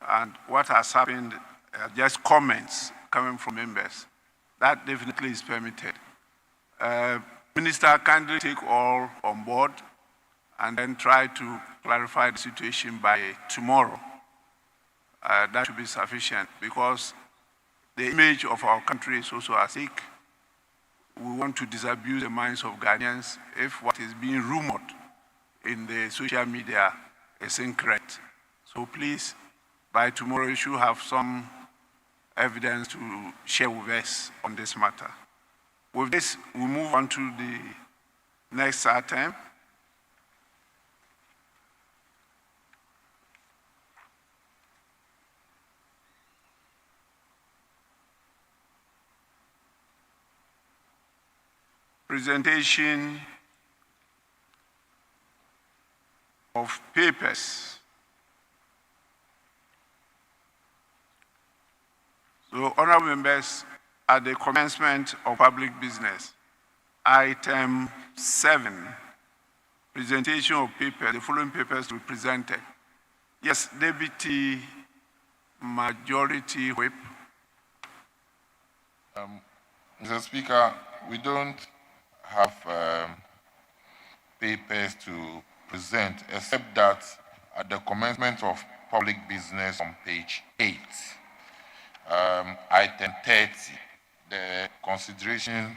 and what has happened, just comments coming from members. That definitely is permitted. Minister, kindly take all on board and then try to clarify the situation by tomorrow. That should be sufficient, because the image of our country is also at stake. We want to disabuse the minds of Ghanaians if what is being rumored in the social media is incorrect. So please, by tomorrow, you should have some evidence to share with us on this matter. With this, we move on to the next item. Presentation of papers. So, honorable members, at the commencement of public business, item 7, presentation of papers, the following papers to be presented. Yes, Deputy Majority Whip. Mr. Speaker, we don't have papers to present, except that at the commencement of public business on page 8, item 30, the consideration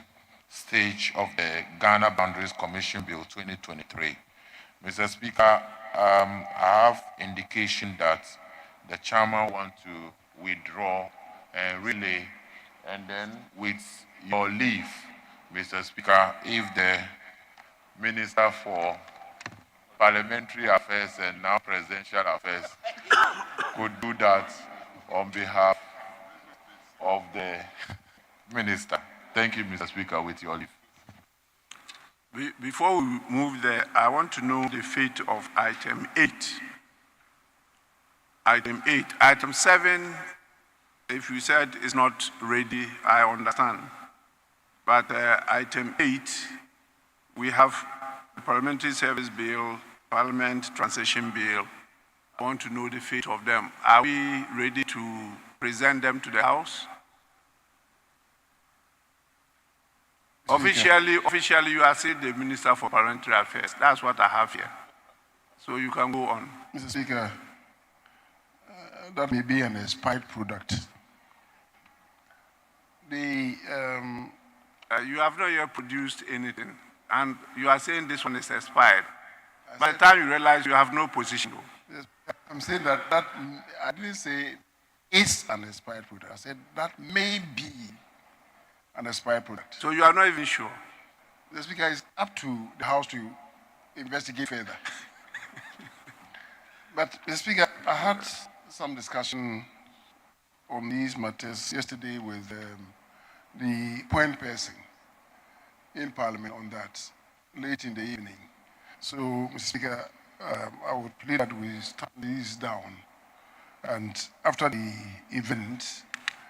stage of the Ghana Boundaries Commission Bill 2023. Mr. Speaker, I have indication that the chairman wants to withdraw and relay, and then with your leave, Mr. Speaker, if the Minister for Parliamentary Affairs and now Presidential Affairs could do that on behalf of the Minister. Thank you, Mr. Speaker, with your leave. Before we move there, I want to know the fate of item 8. Item 8. Item 7, if you said it's not ready, I understand. But item 8, we have the Parliamentary Service Bill, Parliament Transition Bill. I want to know the fate of them. Are we ready to present them to the House? Officially, you are still the Minister for Parliamentary Affairs. That's what I have here. So you can go on. Mr. Speaker, that may be an expired product. You have not yet produced anything, and you are saying this one is expired. By the time you realize you have no position. Yes, I'm saying that I didn't say it's an expired product. I said that may be an expired product. So you are not even sure? The Speaker, is up to the House to investigate further. But, Mr. Speaker, I had some discussion on these matters yesterday with the point person in Parliament on that late in the evening. So, Mr. Speaker, I would plead that we stand these down. And after the event,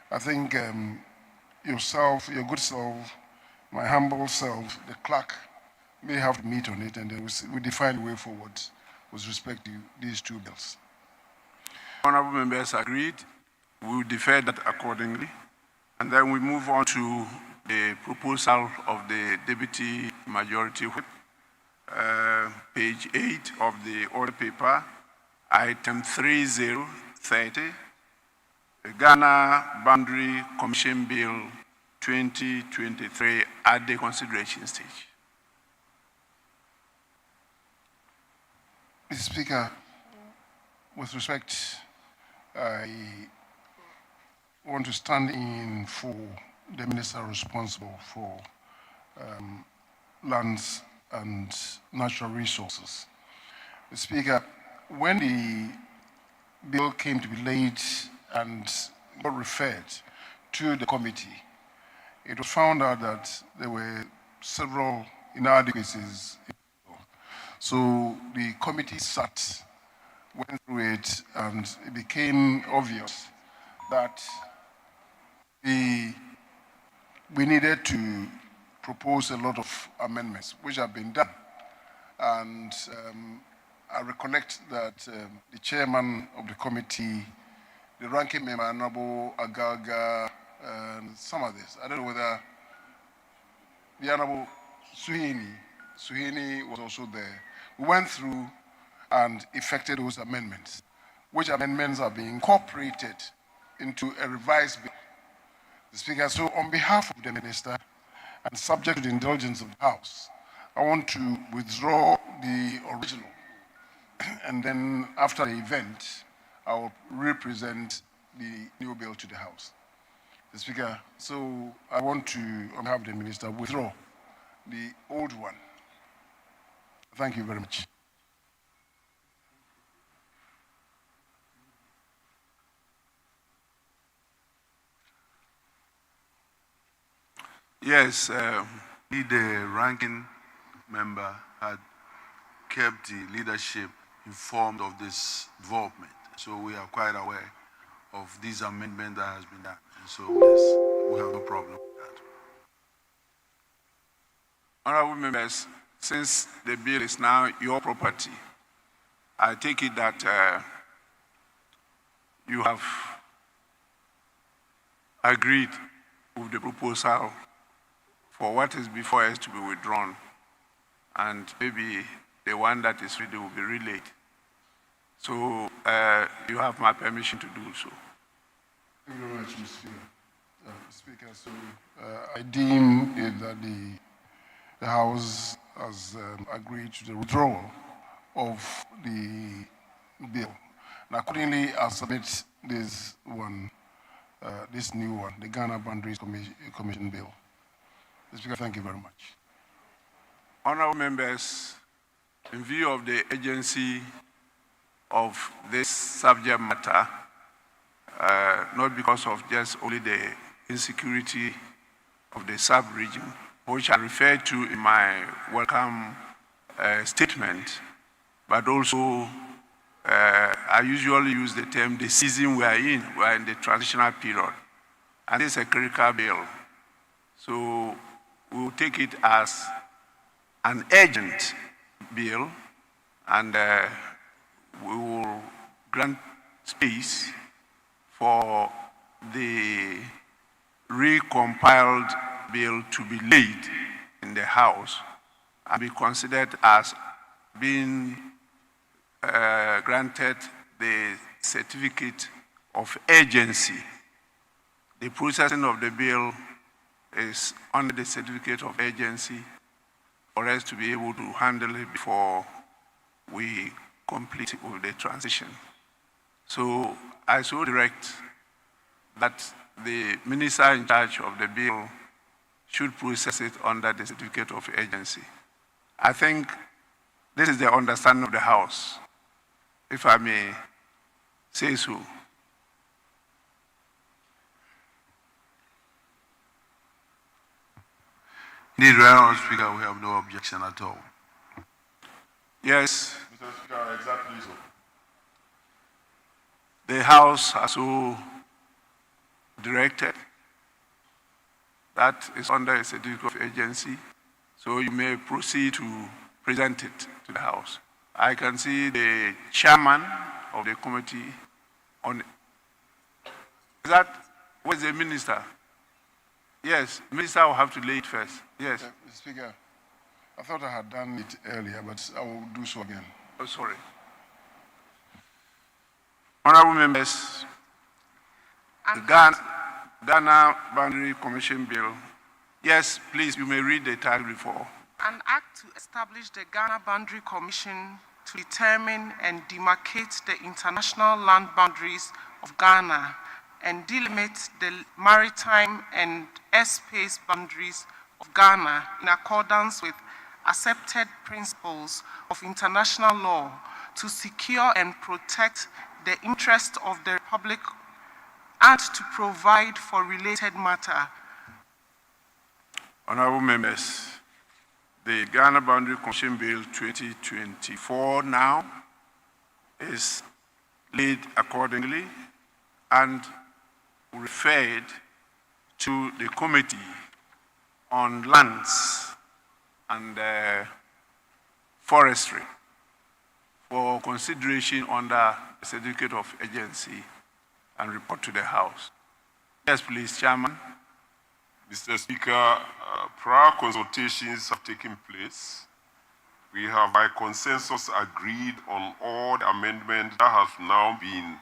I think yourself, your good self, my humble self, the clerk, may have to meet on it, and then we define the way forward with respect to these two bills. Honorable members agreed. We will defer that accordingly. And then we move on to the proposal of the Deputy Majority Whip, page 8 of the order paper, item 3030, the Ghana Boundary Commission Bill 2023 at the consideration stage. Mr. Speaker, with respect, I want to stand in for the Minister responsible for lands and natural resources. Mr. Speaker, when the bill came to be laid and got referred to the committee, it was found out that there were several inadequacies. So the committee went through it, and it became obvious that we needed to propose a lot of amendments, which have been done. And I recollect that the chairman of the committee the ranking member, Honorable Agaga, and some others. I don't know whether the Honorable Suhini was also there. We went through and effected those amendments, which amendments are being incorporated into a revised bill. The Speaker, so on behalf of the Minister and subject to the indulgence of the House, I want to withdraw the original, and then after the event, I will represent the new bill to the House. The Speaker, so I want to, on behalf of the Minister, withdraw the old one. Thank you very much. Yes, the ranking member had kept the leadership informed of this development. So we are quite aware of this amendment that has been done. And so yes, we have no problem with that. Honorable members, since the bill is now your property, I take it that you have agreed with the proposal for what is before us to be withdrawn, and maybe the one that is ready will be relayed. So you have my permission to do so. Thank you very much, Mr. Speaker. So I deem it that the House has agreed to the withdrawal of the bill. And accordingly, I'll submit this one, this new one, the Ghana Boundaries Commission Bill. Mr. Speaker, thank you very much. Honorable members, in view of the urgency of this subject matter, not because of just only the insecurity of the sub-region, which I referred to in my welcome statement, but also I usually use the term the season we are in. We are in the transitional period, and this is a critical bill. So we will take it as an urgent bill, and we will grant space for the recompiled bill to be laid in the House and be considered as being granted the certificate of urgency. The processing of the bill is under the certificate of urgency for us to be able to handle it before we complete with the transition. So I so direct that the minister in charge of the bill should process it under the certificate of urgency. I think this is the understanding of the House, if I may say so. Indeed, Honourable Speaker, we have no objection at all. Yes, Mr. Speaker, exactly so. the House has so directed. That is under a certificate of urgency, so you may proceed to present it to the House. I can see the chairman of the committee on. Is that, where's the minister? Yes, minister will have to lay it first. Yes. Mr. Speaker, I thought I had done it earlier, but I will do so again. Oh, sorry. Honorable members, the Ghana Boundary Commission Bill. Yes, please, you may read the title before. An act to establish the Ghana Boundary Commission to determine and demarcate the international land boundaries of Ghana and delimit the maritime and airspace boundaries of Ghana in accordance with accepted principles of international law to secure and protect the interests of the Republic and to provide for related matter. Honorable members, the Ghana Boundary Commission Bill 2024 now is laid accordingly and referred to the Committee on Lands and Forestry for consideration under a certificate of urgency. and report to the House. Yes, please, Chairman. Mr. Speaker, prior consultations have taken place. We have by consensus agreed on all the amendments that have now been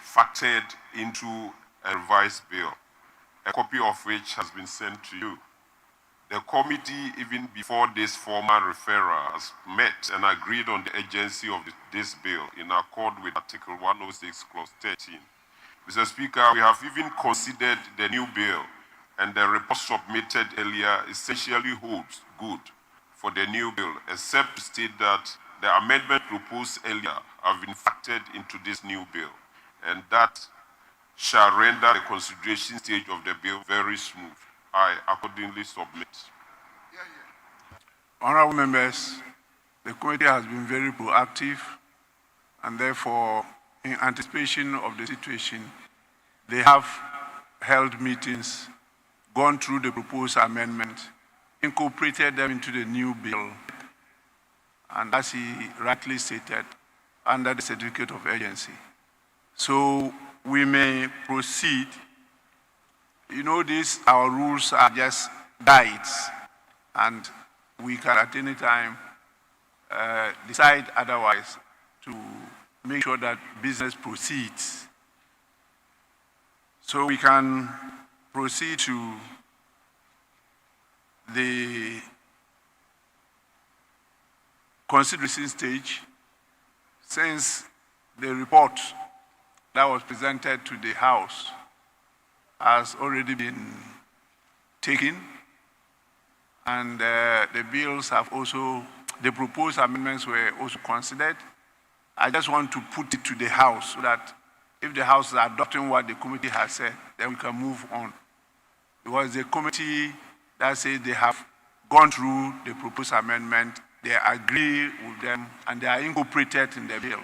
factored into a revised bill, a copy of which has been sent to you. The committee, even before this formal referral, has met and agreed on the urgency of this bill in accord with Article 106, Clause 13. Mr. Speaker, we have even considered the new bill, and the report submitted earlier essentially holds good for the new bill, except to state that the amendment proposed earlier have been factored into this new bill, and that shall render the consideration stage of the bill very smooth. I accordingly submit. Honorable members, the committee has been very proactive, and therefore, in anticipation of the situation, they have held meetings, gone through the proposed amendment, incorporated them into the new bill, and as he rightly stated, under the certificate of urgency. So we may proceed. You know, our rules are just guides, and we can at any time decide otherwise to make sure that business proceeds. So we can proceed to the consideration stage, since the report that was presented to the House has already been taken, and the bills have also, the proposed amendments were also considered. I just want to put it to the House so that if the House is adopting what the committee has said, then we can move on. Because the committee that says they have gone through the proposed amendment, they agree with them, and they are incorporated in the bill.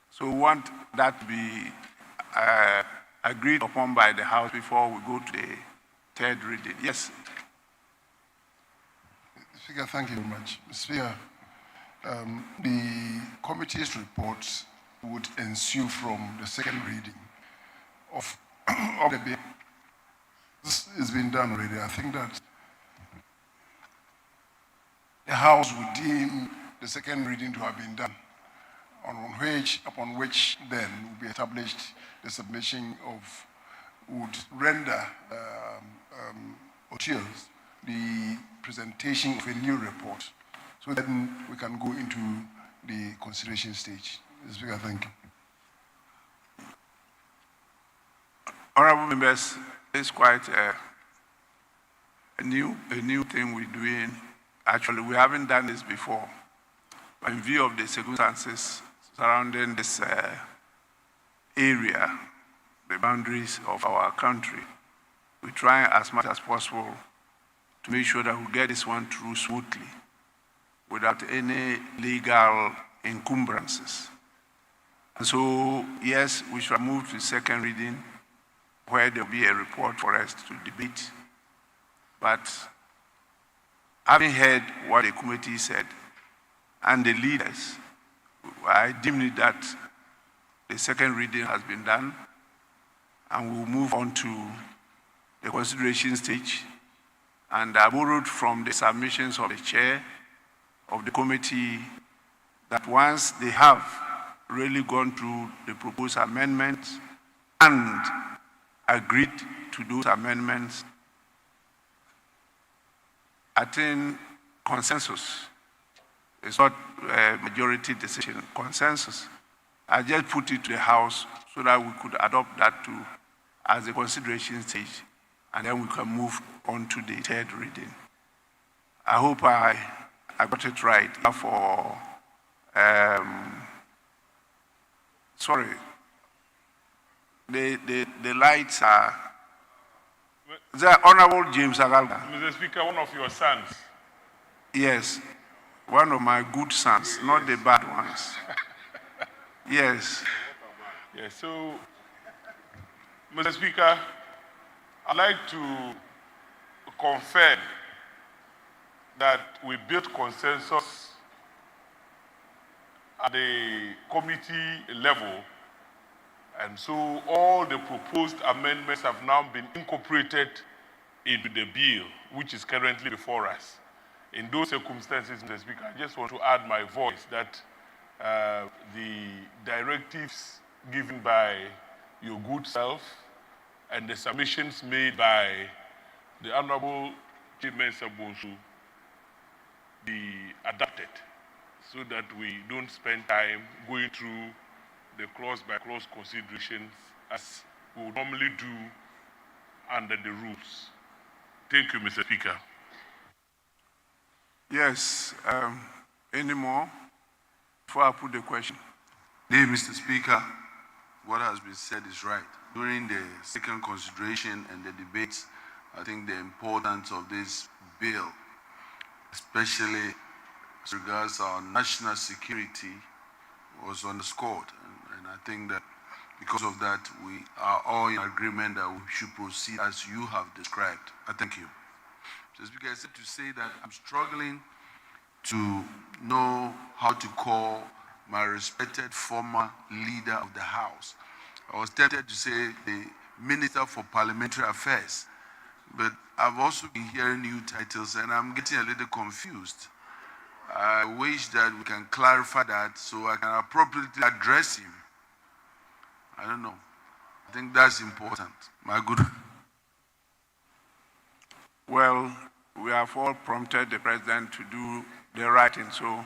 So we want that to be agreed upon by the House before we go to the third reading. Yes. Speaker, thank you very much. Speaker, the committee's report would ensue from the second reading of the bill. This has been done already. I think that the House would deem the second reading to have been done, upon which then will be established the submission of, would render otious the presentation of a new report, so that we can go into the consideration stage. Mr. Speaker, thank you. Honorable members, it's quite a new thing we're doing. Actually, we haven't done this before. But in view of the circumstances surrounding this area, the boundaries of our country, we try as much as possible to make sure that we get this one through smoothly without any legal encumbrances. And so, yes, we shall move to the second reading where there will be a report for us to debate. But having heard what the committee said and the leaders, I deem it that the second reading has been done, and we'll move on to the consideration stage. And I borrowed from the submissions of the chair of the committee that once they have really gone through the proposed amendments and agreed to those amendments, attain consensus. It's not a majority decision, consensus. I just put it to the House so that we could adopt that too as a consideration stage, and then we can move on to the third reading. I hope I got it right. For sorry, the lights are. The Honorable James Agalga. Mr. Speaker, one of your sons. Yes, one of my good sons, not the bad ones. Yes. Yes, so, Mr. Speaker, I'd like to confirm that we built consensus at the committee level And so all the proposed amendments have now been incorporated into the bill, which is currently before us. In those circumstances, Mr. Speaker, I just want to add my voice that the directives given by your good self and the submissions made by the Honorable Chairman Sabonsu be adapted so that we don't spend time going through the clause-by-clause considerations as we would normally do under the rules. Thank you, Mr. Speaker. Yes, any more before I put the question? Dear Mr. Speaker, what has been said is right. During the second consideration and the debates, I think the importance of this bill, especially as regards our national security, was underscored. And I think that because of that, we are all in agreement that we should proceed as you have described. I thank you. Mr. Speaker, I said to say that I'm struggling to know how to call my respected former leader of the House. I was tempted to say the Minister for Parliamentary Affairs, but I've also been hearing new titles and I'm getting a little confused. I wish that we can clarify that so I can appropriately address him. I don't know. I think that's important. My good. Well, we have all prompted the President to do the right thing, so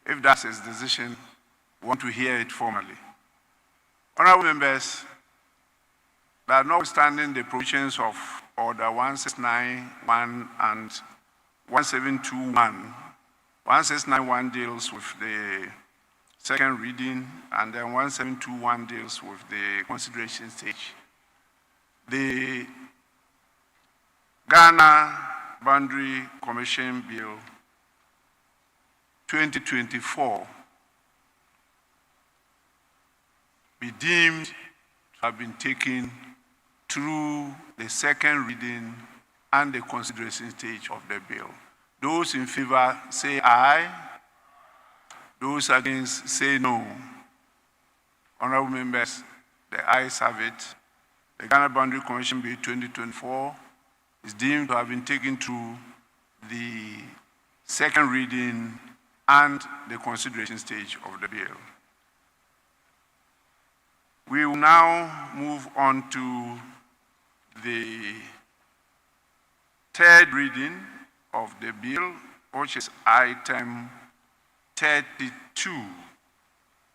if that's his decision, we want to hear it formally. Honorable members, that notwithstanding the provisions of Order 1691 and 1721, 1691 deals with the second reading, and then 1721 deals with the consideration stage. The Ghana Boundary Commission Bill 2024 be deemed to have been taken through the second reading and the consideration stage of the bill. Those in favor say aye. Those against say no. Honorable members, the ayes have it. The Ghana Boundary Commission Bill 2024 is deemed to have been taken through the second reading and the consideration stage of the bill. We will now move on to the third reading of the bill, which is item 32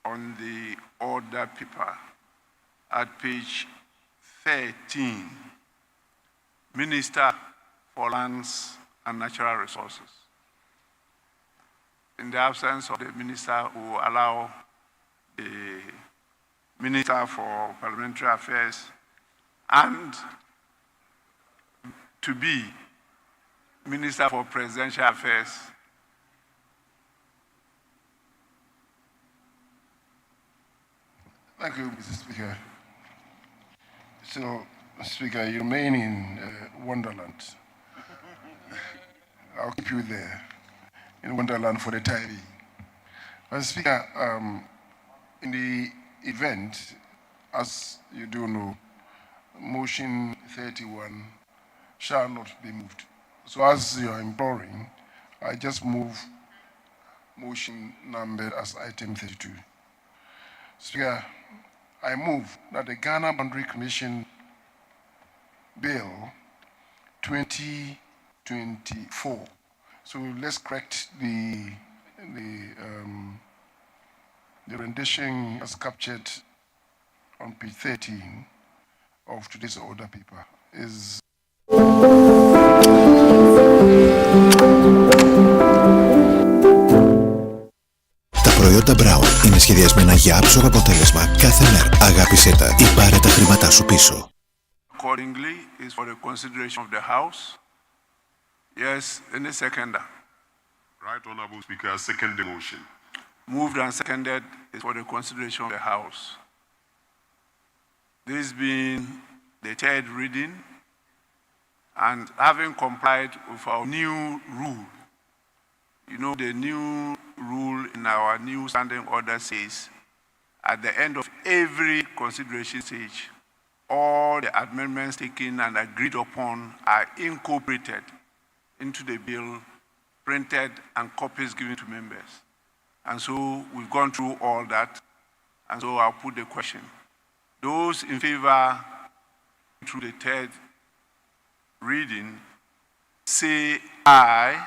on the order paper at page 13. Minister for Lands and Natural Resources. In the absence of the minister, who will allow the Minister for Parliamentary Affairs and to be Minister for Presidential Affairs. Thank you, Mr. Speaker. So, Speaker, you remain in Wonderland. I'll keep you there, in Wonderland for the time being. Mr. Speaker, in the event, as you do know, motion 31 shall not be moved. So as you are imploring, I just move motion numbered as item 32. Speaker, I move that the Ghana Boundary Commission Bill 2024. So let's correct the rendition as captured on page 13 of today's order paper is Τα προϊόντα Brown είναι σχεδιασμένα για άψογο αποτέλεσμα κάθε μέρα. Αγάπησέ τα ή πάρε τα χρήματά σου πίσω. Accordingly, is for the consideration of the House. Yes, any seconder. Right, Honorable Speaker, second the motion. Moved and seconded is for the consideration of the House. This being the third reading, and having complied with our new rule. You know, the new rule in our new standing order says, at the end of every consideration stage, all the amendments taken and agreed upon are incorporated into the bill, printed, and copies given to members. And so we've gone through all that, and so I'll put the question. Those in favor through the third reading, say aye.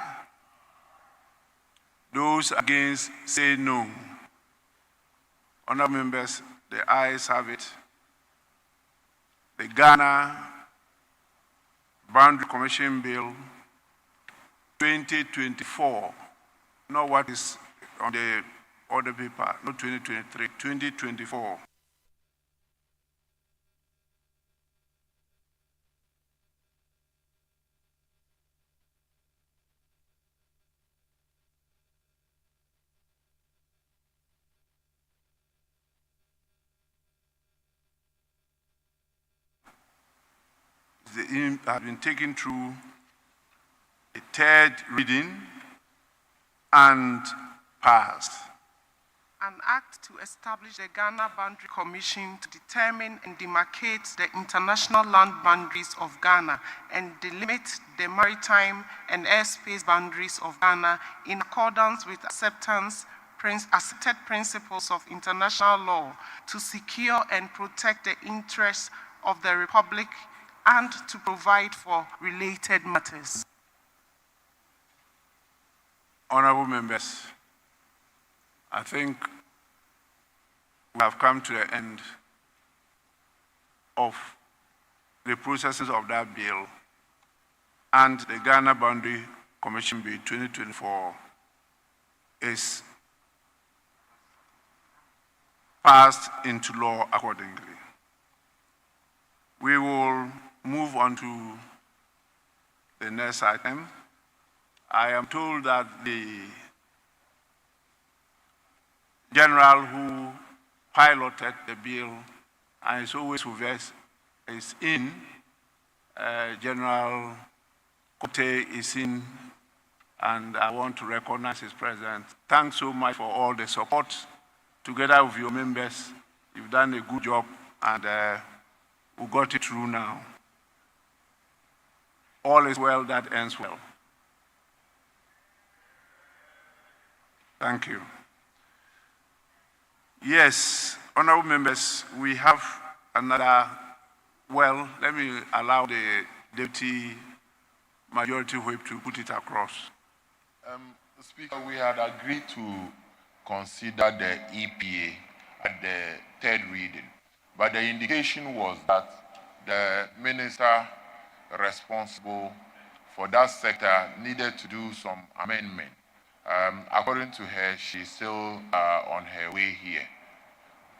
Those against, say no. Honourable members, the ayes have it. The Ghana Boundary Commission Bill 2024, not what is on the order paper, not 2023, 2024. Has been taken through a third reading and passed. An act to establish the Ghana Boundary Commission to determine and demarcate the international land boundaries of Ghana and delimit the maritime and airspace boundaries of Ghana in accordance with accepted principles of international law to secure and protect the interests of the Republic and to provide for related matters. Honourable members, I think we have come to the end of the processes of that bill, and the Ghana Boundary Commission Bill 2024 is passed into law accordingly. We will move on to the next item. I am told that the general who piloted the bill and is always with us is in. General Kote is in, and I want to recognize his presence. Thanks so much for all the support. Together with your members, you've done a good job, and we got it through now. All is well that ends well. Thank you. Yes, honorable members, we have another, well, let me allow the Deputy Majority Whip to put it across. Speaker, we had agreed to consider the EPA at the third reading, but the indication was that the minister responsible for that sector needed to do some amendment. According to her, she's still on her way here.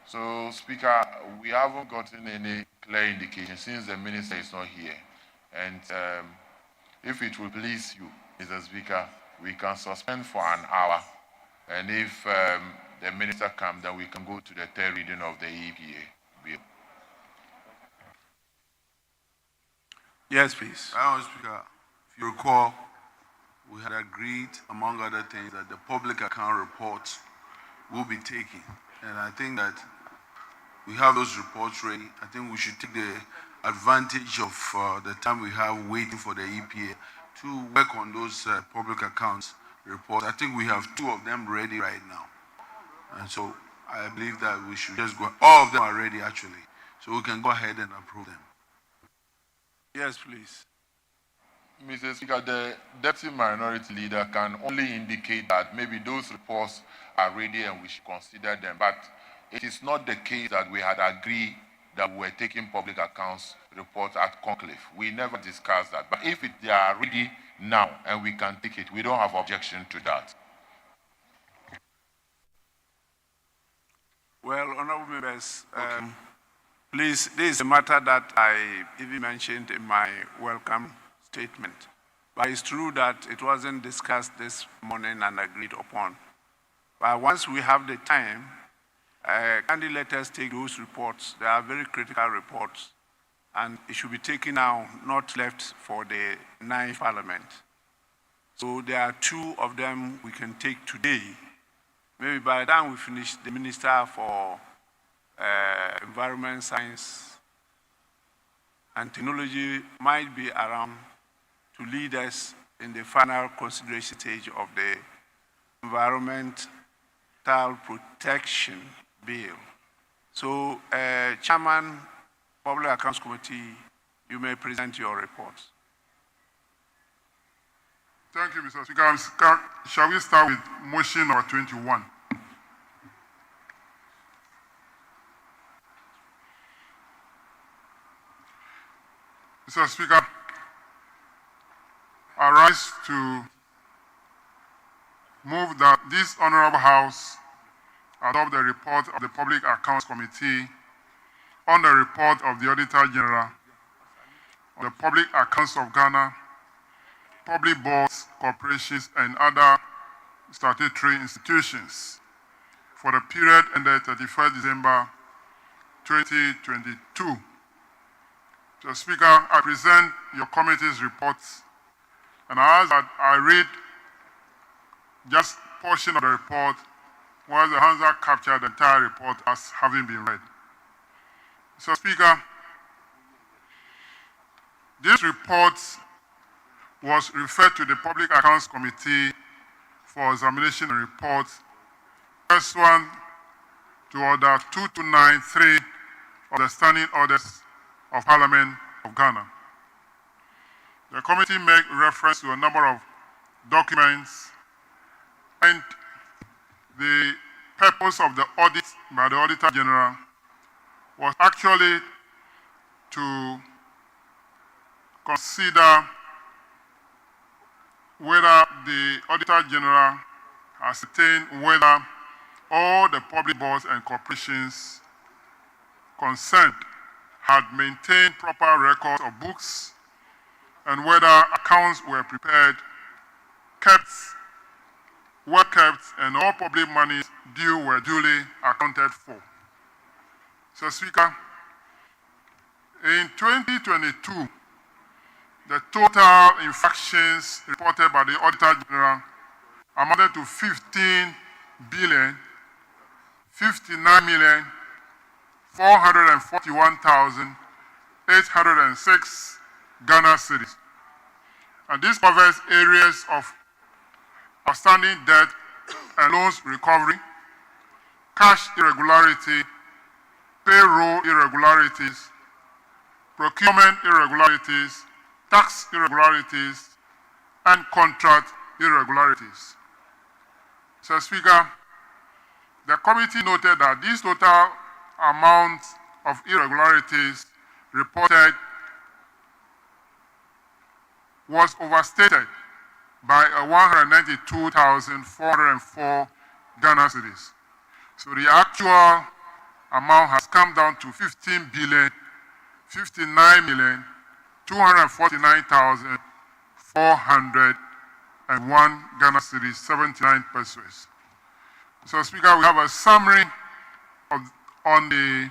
So, Speaker, we haven't gotten any clear indication since the minister is not here. And if it will please you, Mr. Speaker, we can suspend for an hour. And if the minister comes, then we can go to the third reading of the EPA bill. Yes, please. Madam Speaker, if you recall, we had agreed, among other things, that the public account reports will be taken. And I think that we have those reports ready. I think we should take the advantage of the time we have waiting for the EPA to work on those public accounts reports. I think we have 2 of them ready right now. And so I believe that we should just go, all of them are ready actually. So we can go ahead and approve them. Yes, please. Mr. Speaker, the Deputy Minority Leader can only indicate that maybe those reports are ready and we should consider them. But it is not the case that we had agreed that we were taking public accounts reports at conclave. We never discussed that. But if they are ready now and we can take it, we don't have objection to that. Well, honorable members, please, this is a matter that I even mentioned in my welcome statement. But it's true that it wasn't discussed this morning and agreed upon. But once we have the time, kindly let us take those reports. They are very critical reports, and it should be taken now, not left for the 9th Parliament. So there are 2 of them we can take today. Maybe by the time we finish, the Minister for environment science and technology might be around to lead us in the final consideration stage of the environmental protection bill. So, Chairman, Public Accounts Committee, you may present your reports. Thank you, Mr. Speaker. Shall we start with motion number 21? Mr. Speaker, I rise to move that this Honorable House adopt the report of the Public Accounts Committee on the report of the Auditor General on the public accounts of Ghana, public boards, corporations, and other statutory institutions for the period ended 31st December 2022. Mr. Speaker, I present your committee's reports, and I ask that I read just a portion of the report, while the Hansa captured the entire report as having been read. Mr. Speaker, this report was referred to the Public Accounts Committee for examination and report pursuant to Order 2293 of the Standing Orders of Parliament of Ghana. The committee made reference to a number of documents, and the purpose of the audit by the Auditor General was actually to consider whether the Auditor General has ascertained whether all the public boards and corporations concerned had maintained proper records of books and whether accounts were prepared, were kept, and all public monies due were duly accounted for. So, Speaker, in 2022, the total infractions reported by the Auditor General amounted to 15 billion 59,441,806 Ghana cedis. And this covers areas of outstanding debt and loans recovery, cash irregularity, payroll irregularities, procurement irregularities, tax irregularities, and contract irregularities. So, Speaker, the committee noted that this total amount of irregularities reported was overstated by 192,404 Ghana cedis. So the actual amount has come down to 15 billion 59,249,401 Ghana cedis, 79 pesos. So, Speaker, we have a summary on the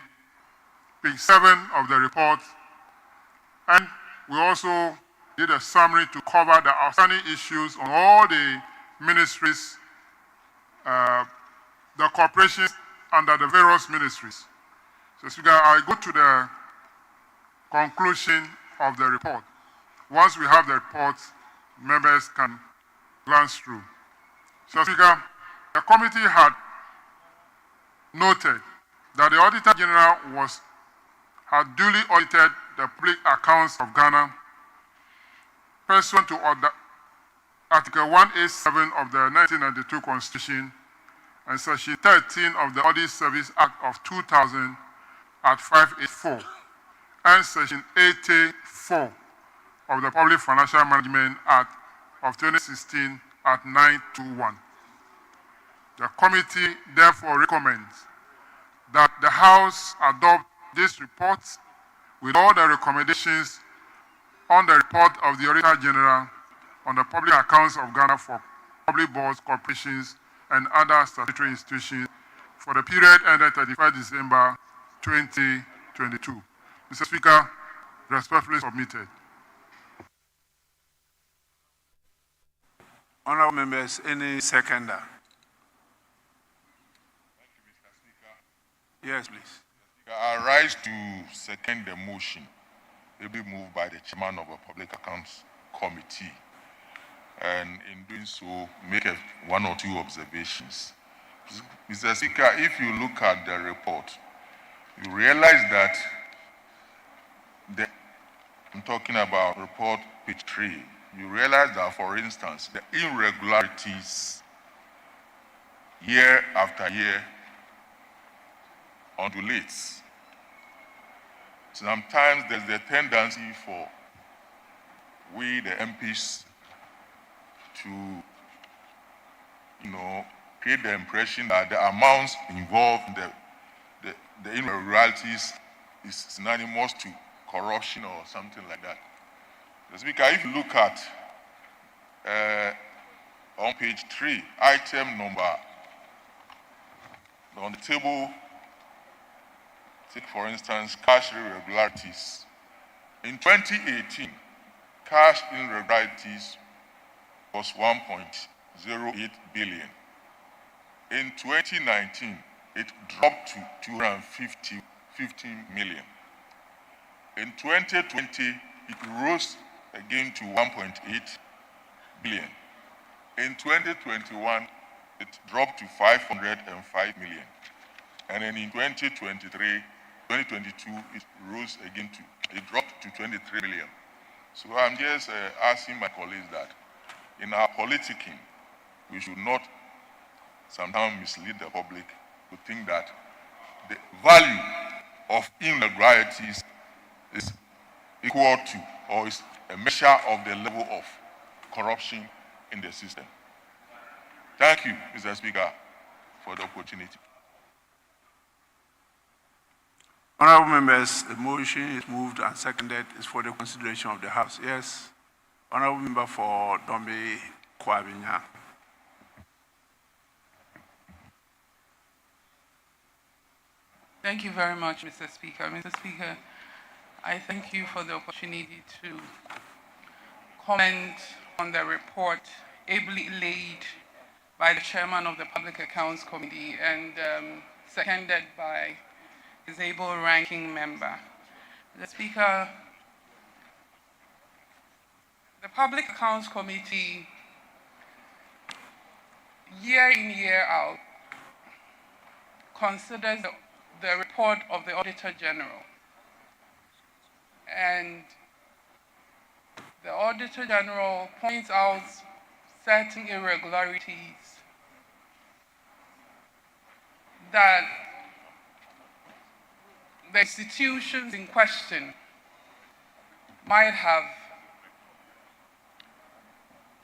page 7 of the report, and we also did a summary to cover the outstanding issues on all the ministries, the corporations under the various ministries. So, Speaker, I go to the conclusion of the report. Once we have the report, members can glance through. So, Speaker, the committee had noted that the Auditor General had duly audited the public accounts of Ghana pursuant to Article 187 of the 1992 Constitution and Section 13 of the Audit Service Act of 2000 at 584 and Section 84 of the Public Financial Management Act of 2016 at 921. The committee therefore recommends that the House adopt this report with all the recommendations on the report of the Auditor General on the public accounts of Ghana for public boards, corporations, and other statutory institutions for the period ended 31st December 2022. Mr. Speaker, respectfully submitted. Honourable members, any seconder? Thank you, Mr. Speaker. Yes, please. rise to second the motion, ably moved by the chairman of the Public Accounts Committee, and in doing so, make one or two observations. Mr. Speaker, if you look at the report, you realize that I'm talking about report page 3. You realize that, for instance, the irregularities year after year undulates. Sometimes there's the tendency for we, the MPs, to, create the impression that the amounts involved in the irregularities is synonymous to corruption or something like that. Mr. Speaker, if you look at on page 3, item number on the table, take for instance cash irregularities. In 2018, cash irregularities was 1.08 billion. In 2019, it dropped to 215 million. In 2020, it rose again to 1.8 billion. In 2021, it dropped to 505 million. And then in 2022, it rose again it dropped to 23 million. So I'm just asking my colleagues that in our politicking, we should not sometimes mislead the public to think that the value of irregularities is equal to or is a measure of the level of corruption in the system. Thank you, Mr. Speaker, for the opportunity. Honorable members, the motion is moved and seconded. Is for the consideration of the House. Yes. Honorable member for Dombe Kwabinya. Thank you very much, Mr. Speaker. Mr. Speaker, I thank you for the opportunity to comment on the report ably laid by the chairman of the Public Accounts Committee and seconded by his able ranking member. Mr. Speaker, the Public Accounts Committee, year in, year out, considers the report of the Auditor General. And the Auditor General points out certain irregularities that the institutions in question might have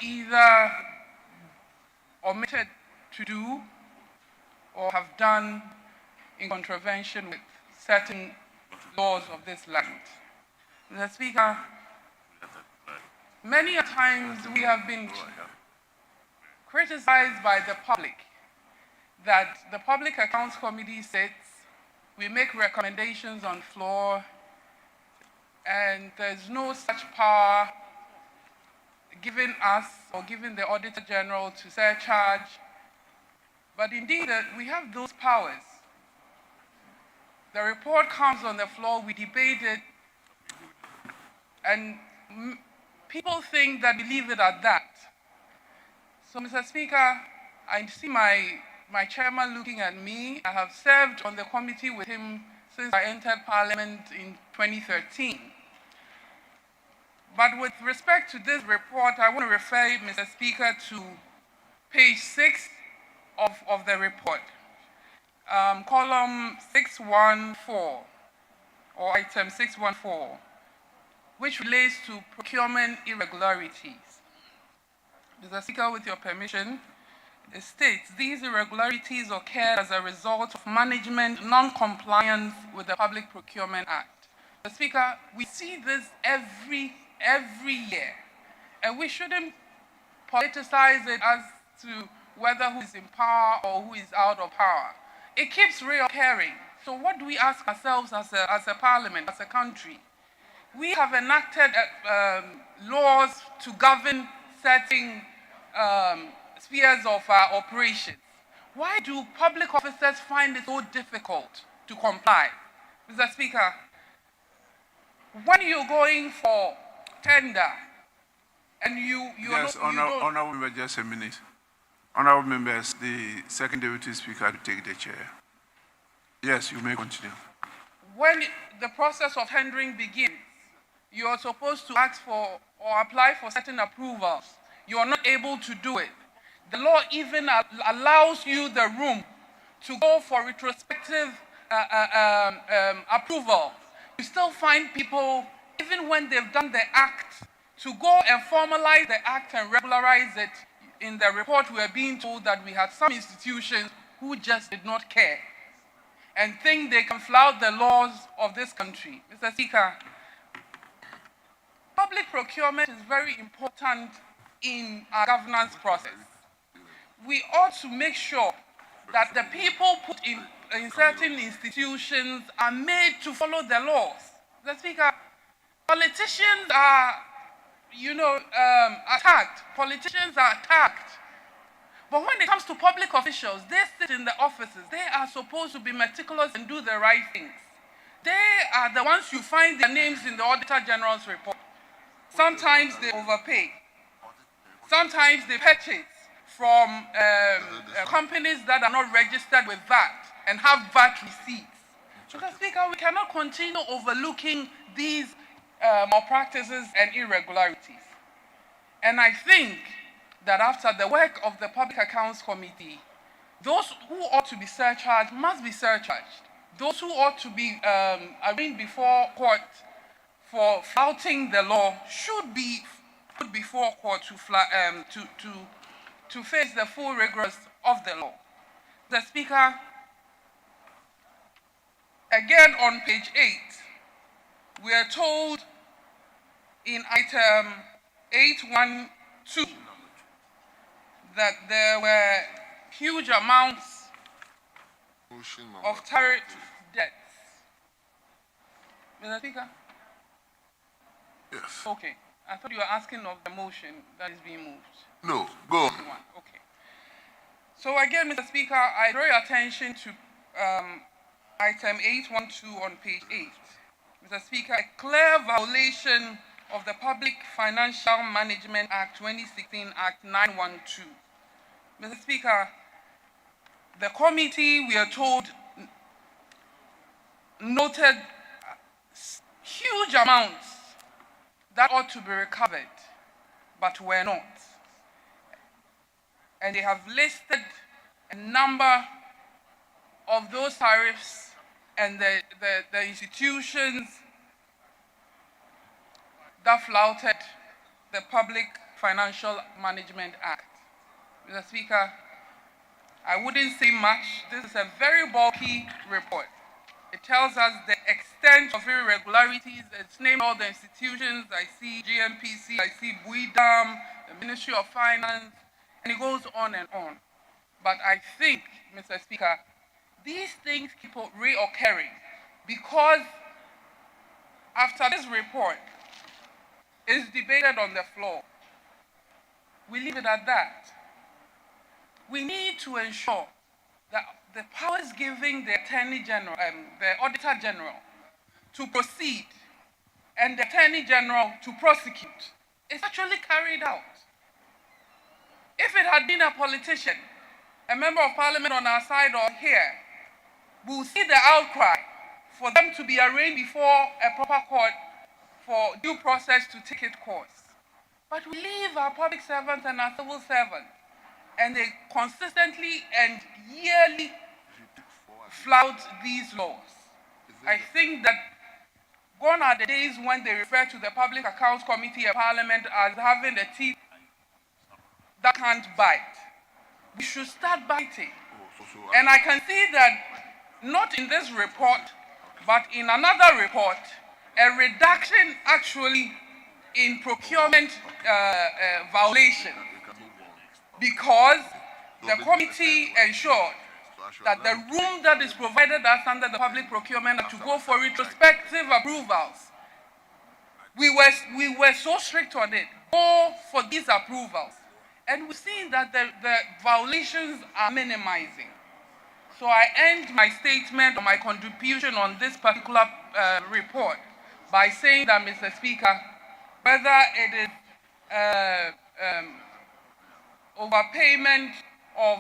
either omitted to do or have done in contravention with certain laws of this land. Mr. Speaker, many a times we have been criticized by the public that the Public Accounts Committee sits, we make recommendations on floor, and there's no such power given us or given the Auditor General to surcharge. But indeed, we have those powers. The report comes on the floor, we debate it, and people think that we leave it at that. So, Mr. Speaker, I see my chairman looking at me. I have served on the committee with him since I entered Parliament in 2013. But with respect to this report, I want to refer, Mr. Speaker, to page 6 of the report, column 614, or item 614, which relates to procurement irregularities. Mr. Speaker, with your permission, it states, these irregularities occurred as a result of management non-compliance with the Public Procurement Act. Mr. Speaker, we see this every year, and we shouldn't politicize it as to whether who is in power or who is out of power. It keeps reoccurring. So what do we ask ourselves as a parliament, as a country? We have enacted laws to govern certain spheres of our operations. Why do public officers find it so difficult to comply? Mr. Speaker, when you're going for tender and Yes, Honorable Member, just a minute. Honorable Members, the second Deputy Speaker to take the chair. Yes, you may continue. When the process of tendering begins, you are supposed to ask for or apply for certain approvals. You are not able to do it. The law even allows you the room to go for retrospective approval. You still find people, even when they've done the act, to go and formalize the act and regularize it. In the report, we are being told that we had some institutions who just did not care and think they can flout the laws of this country. Mr. Speaker, public procurement is very important in our governance process. We ought to make sure that the people put in certain institutions are made to follow the laws. Mr. Speaker, politicians are, attacked. Politicians are attacked. But when it comes to public officials, they sit in the offices. They are supposed to be meticulous and do the right things. They are the ones you find their names in the Auditor General's report. Sometimes they overpay. Sometimes they purchase from companies that are not registered with VAT and have VAT receipts. Mr. Speaker, we cannot continue overlooking these malpractices and irregularities. And I think that after the work of the Public Accounts Committee, those who ought to be surcharged must be surcharged. Those who ought to be arraigned before court for flouting the law should be put before court to face the full rigors of the law. The Speaker, again on page 8, we are told in item 812 that there were huge amounts of tariff debts. Mr. Speaker? Yes. Okay. I thought you were asking of the motion that is being moved. No, go on. Okay. So again, Mr. Speaker, I draw your attention to item 812 on page 8. Mr. Speaker, a clear violation of the Public Financial Management Act 2016, Act 912. Mr. Speaker, the committee, we are told, noted huge amounts that ought to be recovered, but were not. And they have listed a number of those tariffs and the institutions that flouted the Public Financial Management Act. Mr. Speaker, I wouldn't say much. This is a very bulky report. It tells us the extent of irregularities. It's named all the institutions. I see GMPC, I see Buidam, the Ministry of Finance, and it goes on and on. But I think, Mr. Speaker, these things keep reoccurring because after this report is debated on the floor, we leave it at that. We need to ensure that the powers giving the Attorney General, the Auditor General, to proceed and the Attorney General to prosecute is actually carried out. If it had been a politician, a member of parliament on our side or here, we'll see the outcry for them to be arraigned before a proper court for due process to take its course. But we leave our public servants and our civil servants, and they consistently and yearly flout these laws. I think that gone are the days when they refer to the Public Accounts Committee of Parliament as having the teeth that can't bite. We should start biting. And I can see that not in this report, but in another report, a reduction actually in procurement violation, because the committee ensured that the room that is provided us under the Public Procurement Act to go for retrospective approvals, we were so strict on it, go for these approvals. And we've seen that the violations are minimizing. So I end my statement or my contribution on this particular report by saying that, Mr. Speaker, whether it is overpayment of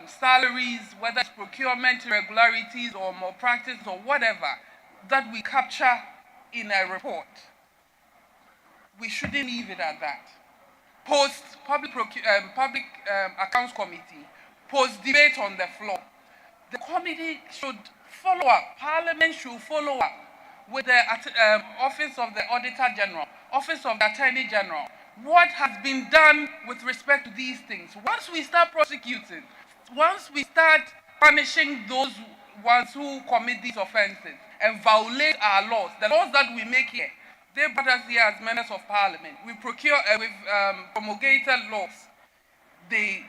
salaries, whether it's procurement irregularities or malpractice or whatever, that we capture in a report, we shouldn't leave it at that. Post public accounts committee, post debate on the floor, the committee should follow up. Parliament should follow up with the Office of the Auditor General, Office of the Attorney General. What has been done with respect to these things? Once we start prosecuting, once we start punishing those ones who commit these offenses and violate our laws, the laws that we make here, they brought us here as members of Parliament. We promulgated laws. They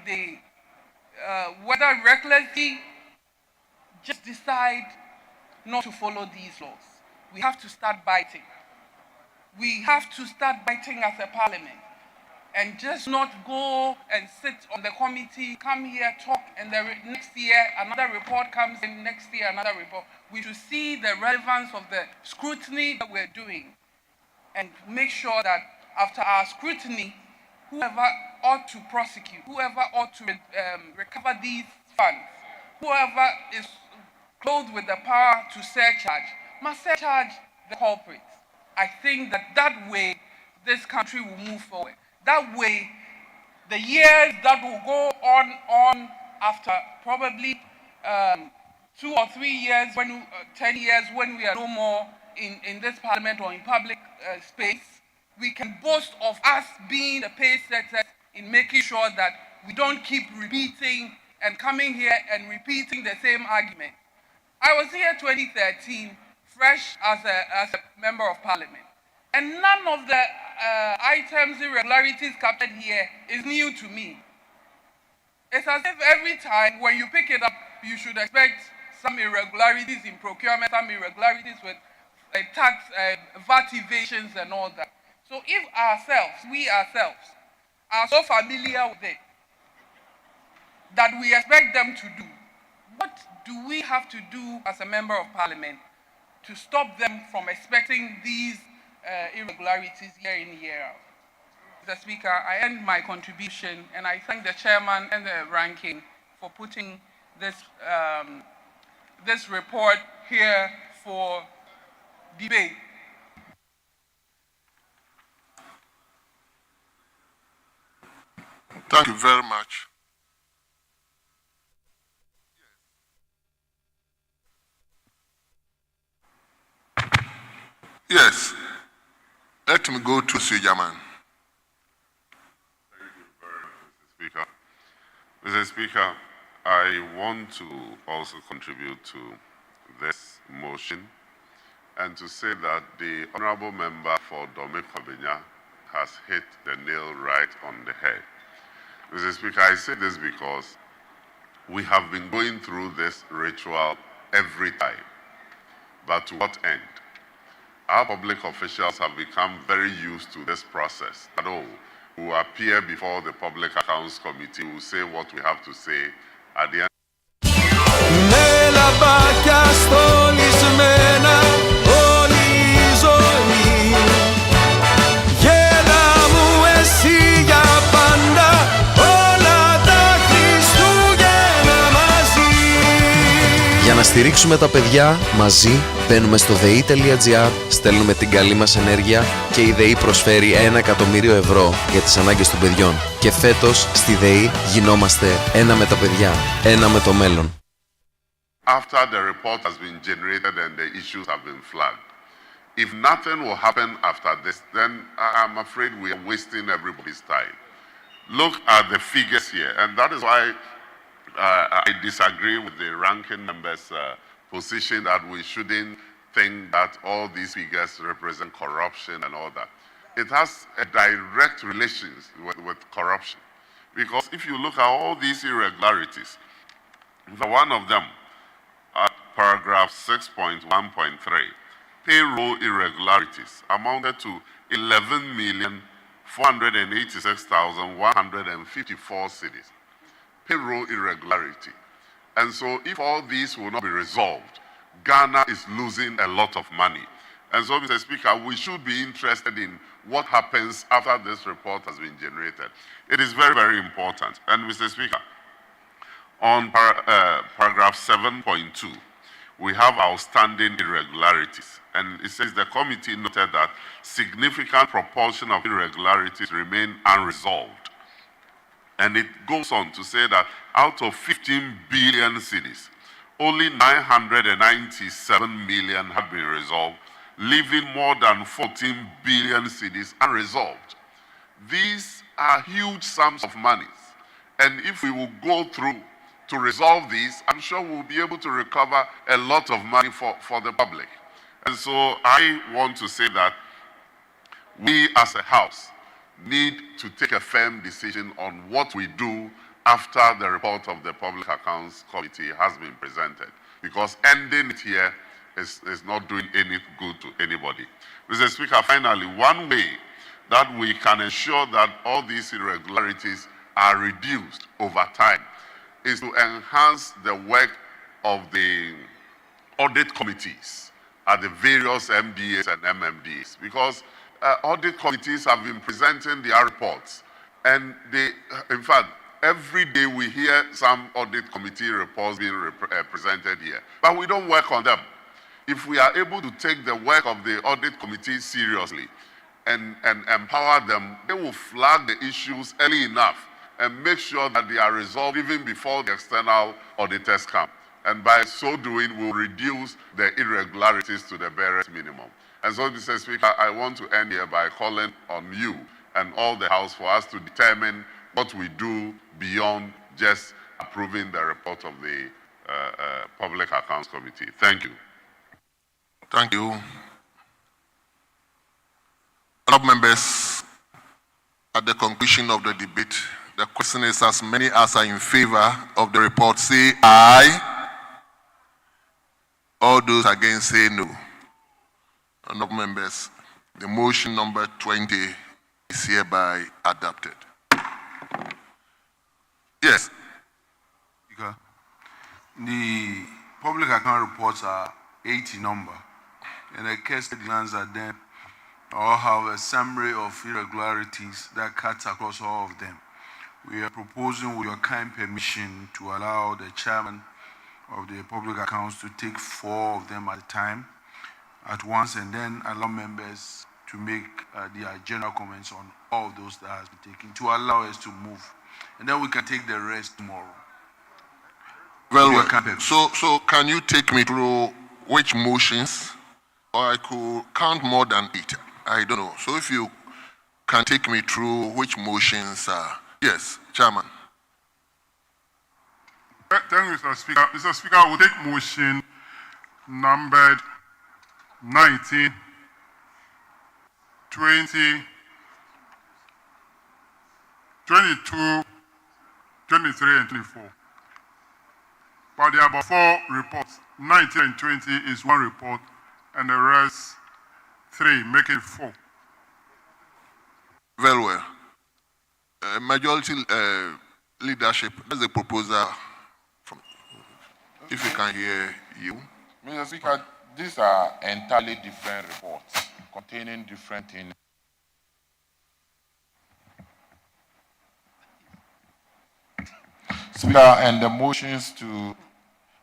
whether recklessly, just decide not to follow these laws. We have to start biting. We have to start biting as a Parliament and just not go and sit on the committee, come here, talk, and the next year another report comes in, next year another report. We should see the relevance of the scrutiny that we're doing and make sure that after our scrutiny, whoever ought to prosecute, whoever ought to recover these funds, whoever is clothed with the power to surcharge, must surcharge the culprits. I think that way this country will move forward. That way, the years that will go on after probably 2 or 3 years, 10 years, when we are no more in this Parliament or in public space, we can boast of us being the pace setters in making sure that we don't keep repeating and coming here and repeating the same argument. I was here 2013, fresh as a member of Parliament, and none of the items, irregularities captured here is new to me. It's as if every time when you pick it up, you should expect some irregularities in procurement, some irregularities with tax, VAT evasions and all that. So if we ourselves, are so familiar with it that we expect them to do, what do we have to do as a member of Parliament to stop them from expecting these irregularities year in, year out? Mr. Speaker, I end my contribution and I thank the chairman and the ranking for putting this, this report here for debate. Thank you very much. Yes. Let me go to Sujaman. Thank you very much, Mr. Speaker. Mr. Speaker, I want to also contribute to this motion and to say that the honorable member for Dome Kobenya has hit the nail right on the head. Mr. Speaker, I say this because we have been going through this ritual every time. But to what end? Our public officials have become very used to this process. At all, who appear before the Public Accounts Committee will say what we have to say at the end. Για να στηρίξουμε τα παιδιά, μαζί μπαίνουμε στο dei.gr, στέλνουμε την καλή μας ενέργεια και η ΔΕΗ προσφέρει 1 εκατομμύριο ευρώ για τις ανάγκες των παιδιών. Και φέτος στη ΔΕΗ γινόμαστε ένα με τα παιδιά, ένα με το μέλλον. After the report has been generated and the issues have been flagged, if nothing will happen after this, then I'm afraid we are wasting everybody's time. Look at the figures here, and that is why I disagree with the ranking member's position that we shouldn't think that all these figures represent corruption and all that. It has a direct relation with corruption. Because if you look at all these irregularities, one of them, at paragraph 6.1.3, payroll irregularities amounted to 11,486,154 cedis. Payroll irregularity. And so if all these will not be resolved, Ghana is losing a lot of money. And so, Mr. Speaker, we should be interested in what happens after this report has been generated. It is very, very important. And Mr. Speaker, on paragraph 7.2, we have outstanding irregularities. And it says the committee noted that significant proportion of irregularities remain unresolved. And it goes on to say that out of 15 billion cedis, only 997 million have been resolved, leaving more than 14 billion cedis unresolved. These are huge sums of money. And if we will go through to resolve these, I'm sure we'll be able to recover a lot of money for the public. And so I want to say that we as a House need to take a firm decision on what we do after the report of the Public Accounts Committee has been presented. Because ending it here is not doing any good to anybody. Mr. Speaker, finally, one way that we can ensure that all these irregularities are reduced over time is to enhance the work of the audit committees at the various MDAs and MMDAs, because audit committees have been presenting their reports, and in fact, every day we hear some audit committee reports being presented here, but we don't work on them. If we are able to take the work of the audit committee seriously and empower them, they will flag the issues early enough and make sure that they are resolved even before the external auditors come. And by so doing, we'll reduce the irregularities to the barest minimum. And so, Mr. Speaker, I want to end here by calling on you and all the House for us to determine what we do beyond just approving the report of the Public Accounts Committee. Thank you. Thank you. Honourable members, at the conclusion of the debate, the question is, as many as are in favor of the report say aye. All those against say no. Honourable members, the motion number 20 is hereby adopted. Yes. Speaker, the public account reports are 80 number, and a case glance at them all have a summary of irregularities that cuts across all of them. We are proposing, with your kind permission, to allow the chairman of the public accounts to take 4 of them at a time, at once, and then allow members to make their general comments on all of those that has been taken, to allow us to move. And then we can take the rest tomorrow. Well, so can you take me through which motions, or I could count more than 8? I don't know. So if you can take me through which motions are. Yes, Chairman. Thank you, Mr. Speaker. Mr. Speaker, I will take motion numbered 19, 20, 22, 23, and 24. But there are about 4 reports. 19 and 20 is 1 report, and the rest 3, making 4. Very well. Majority leadership, that's the proposal. If you can hear you. Mr. Speaker, these are entirely different reports containing different things. Speaker, and the motions to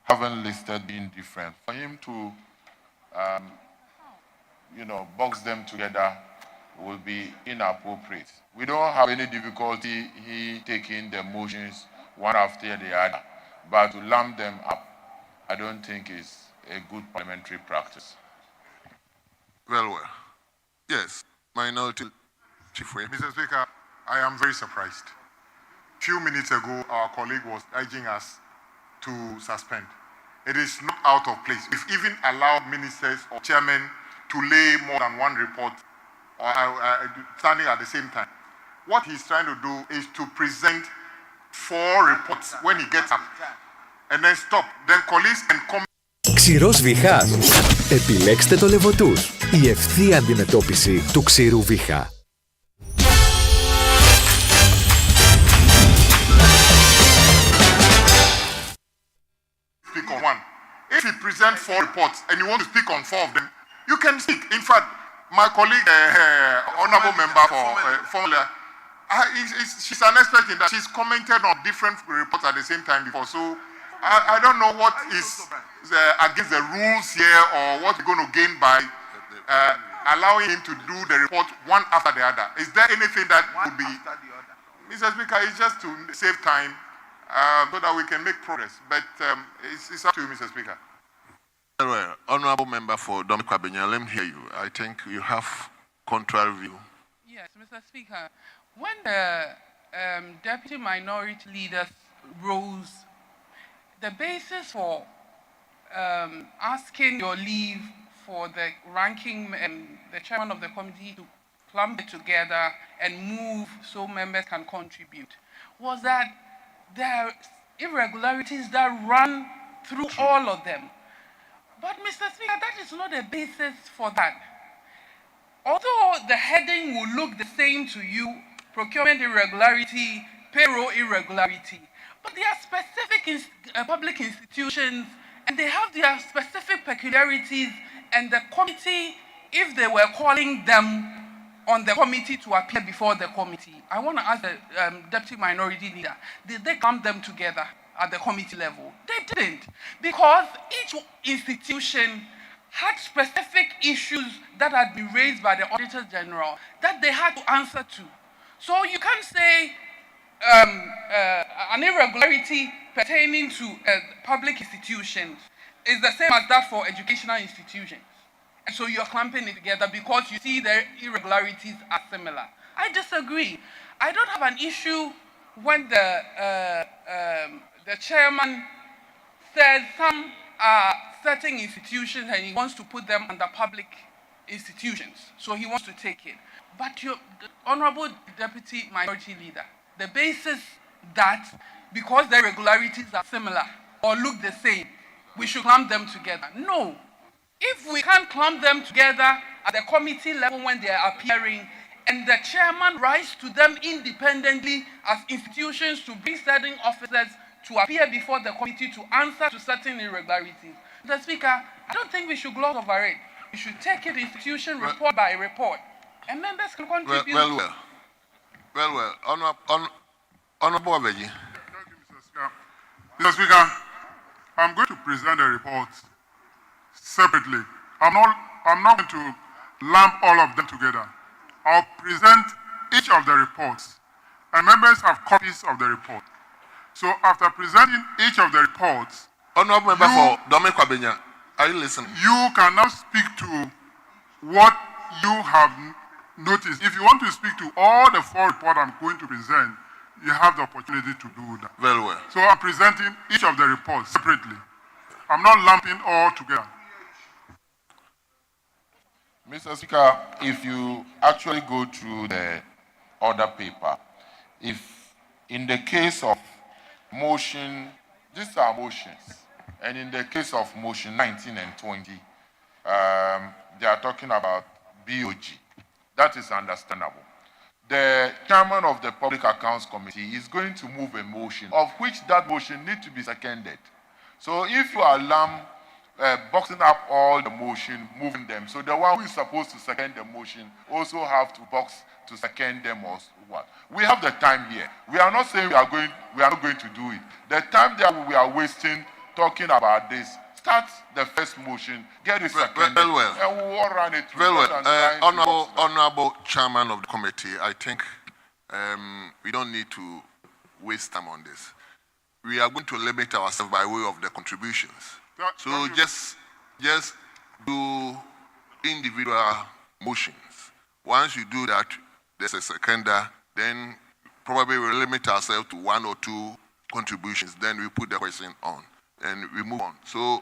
haven't listed being different. For him to, box them together will be inappropriate. We don't have any difficulty he taking the motions one after the other, but to lump them up, I don't think is a good parliamentary practice. Well. Yes, Minority Chief Whip. Mr. Speaker, I am very surprised. A few minutes ago, our colleague was urging us to suspend. It is not out of place. We've even allowed ministers or chairmen to lay more than 1 report standing at the same time. What he's trying to do is to present 4 reports when he gets up, and then stop. Then colleagues can come. Ξηρός βηχάς. Επιλέξτε το Λεβωτούς. Η ευθεία αντιμετώπιση του ξηρού βήχα. present 4 reports and you want to speak on 4 of them, you can speak. In fact, my colleague, honorable member for Formula, she's an expert in that. She's commented on different reports at the same time before. So I don't know what is against the rules here or what you're going to gain by allowing him to do the report one after the other. Is there anything that would be... Mr. Speaker, it's just to save time so that we can make progress. But it's up to you, Mr. Speaker. Well, honorable member for Dominic, let me hear you. I think you have contrary view. Yes, Mr. Speaker. When the deputy minority leaders rose, the basis for asking your leave for the ranking and the chairman of the committee to clump it together and move so members can contribute was that there are irregularities that run through all of them. But, Mr. Speaker, that is not a basis for that. Although the heading will look the same to you, procurement irregularity, payroll irregularity, but they are specific public institutions and they have their specific peculiarities, and the committee, if they were calling them on the committee to appear before the committee, I want to ask the deputy minority leader, did they clump them together at the committee level? They didn't, because each institution had specific issues that had been raised by the Auditor General that they had to answer to. So you can't say an irregularity pertaining to public institutions is the same as that for educational institutions. And so you're clumping it together because you see the irregularities are similar. I disagree. I don't have an issue when the chairman says some are certain institutions and he wants to put them under public institutions. So he wants to take it. But the Honorable Deputy Minority Leader, the basis that because the irregularities are similar or look the same, we should clump them together. No. If we can't clump them together at the committee level when they are appearing, and the chairman writes to them independently as institutions to bring certain officers to appear before the committee to answer to certain irregularities. Mr. Speaker, I don't think we should gloss over it. We should take it institution report by report, and members can contribute. Well. Honorable Aveji. Thank you, Mr. Speaker. Mr. Speaker, I'm going to present the report separately. I'm not going to lump all of them together. I'll present each of the reports, and members have copies of the report. So after presenting each of the reports, Honorable member for Dominic Kwabenya, are you listening? You can now speak to what you have noticed. If you want to speak to all the 4 reports I'm going to present, you have the opportunity to do that. Very well. So I'm presenting each of the reports separately. I'm not lumping all together. Mr. Speaker, if you actually go through the order paper, if in the case of motion, these are motions, and in the case of motion 19 and 20, they are talking about BOG. That is understandable. The chairman of the Public Accounts Committee is going to move a motion, of which that motion needs to be seconded. So if you allow boxing up all the motion, moving them, so the one who is supposed to second the motion also have to box to second them or what. We have the time here. We are not saying we are not going to do it. The time that we are wasting talking about this, start the first motion, get it seconded, and we'll all run it through. Honorable Chairman of the committee, I think we don't need to waste time on this. We are going to limit ourselves by way of the contributions. So just do individual motions. Once you do that, there's a seconder, then probably we'll limit ourselves to 1 or 2 contributions. Then we put the question on and we move on. So I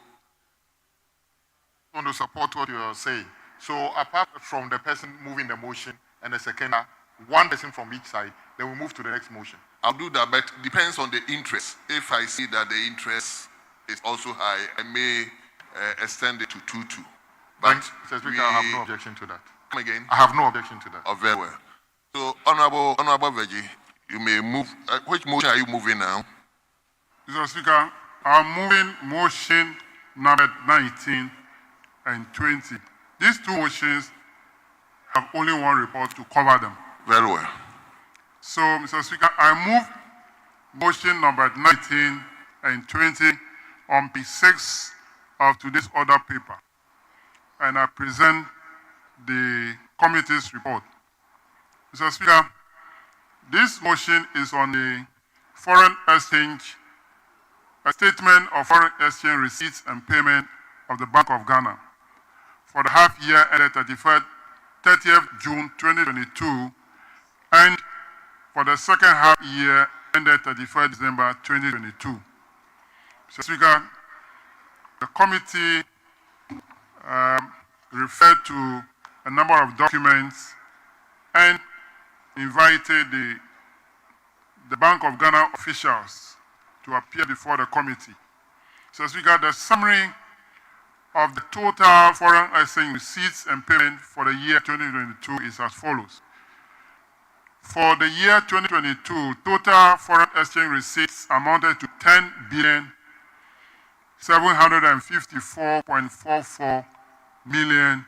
want to support what you are saying. So apart from the person moving the motion and the seconder, 1 person from each side, then we move to the next motion. I'll do that, but it depends on the interest. If I see that the interest is also high, I may extend it to 2-2. But Mr. Speaker, I have no objection to that. Come again? I have no objection to that. Oh, very well. So, Honorable Veggie, you may move. Which motion are you moving now? Mr. Speaker, I'm moving motion number 19 and 20. These two motions have only one report to cover them. Very well. So, Mr. Speaker, I move motion number 19 and 20 on page 6 of today's order paper. And I present the committee's report. Mr. Speaker, this motion is on the foreign exchange, a statement of foreign exchange receipts and payment of the Bank of Ghana for the half year ended 30th June 2022 and for the second half year ended 31st December 2022. Mr. Speaker, the committee referred to a number of documents and invited the Bank of Ghana officials to appear before the committee. So, Speaker, the summary of the total foreign exchange receipts and payment for the year 2022 is as follows. For the year 2022, total foreign exchange receipts amounted to $10,754.44 million.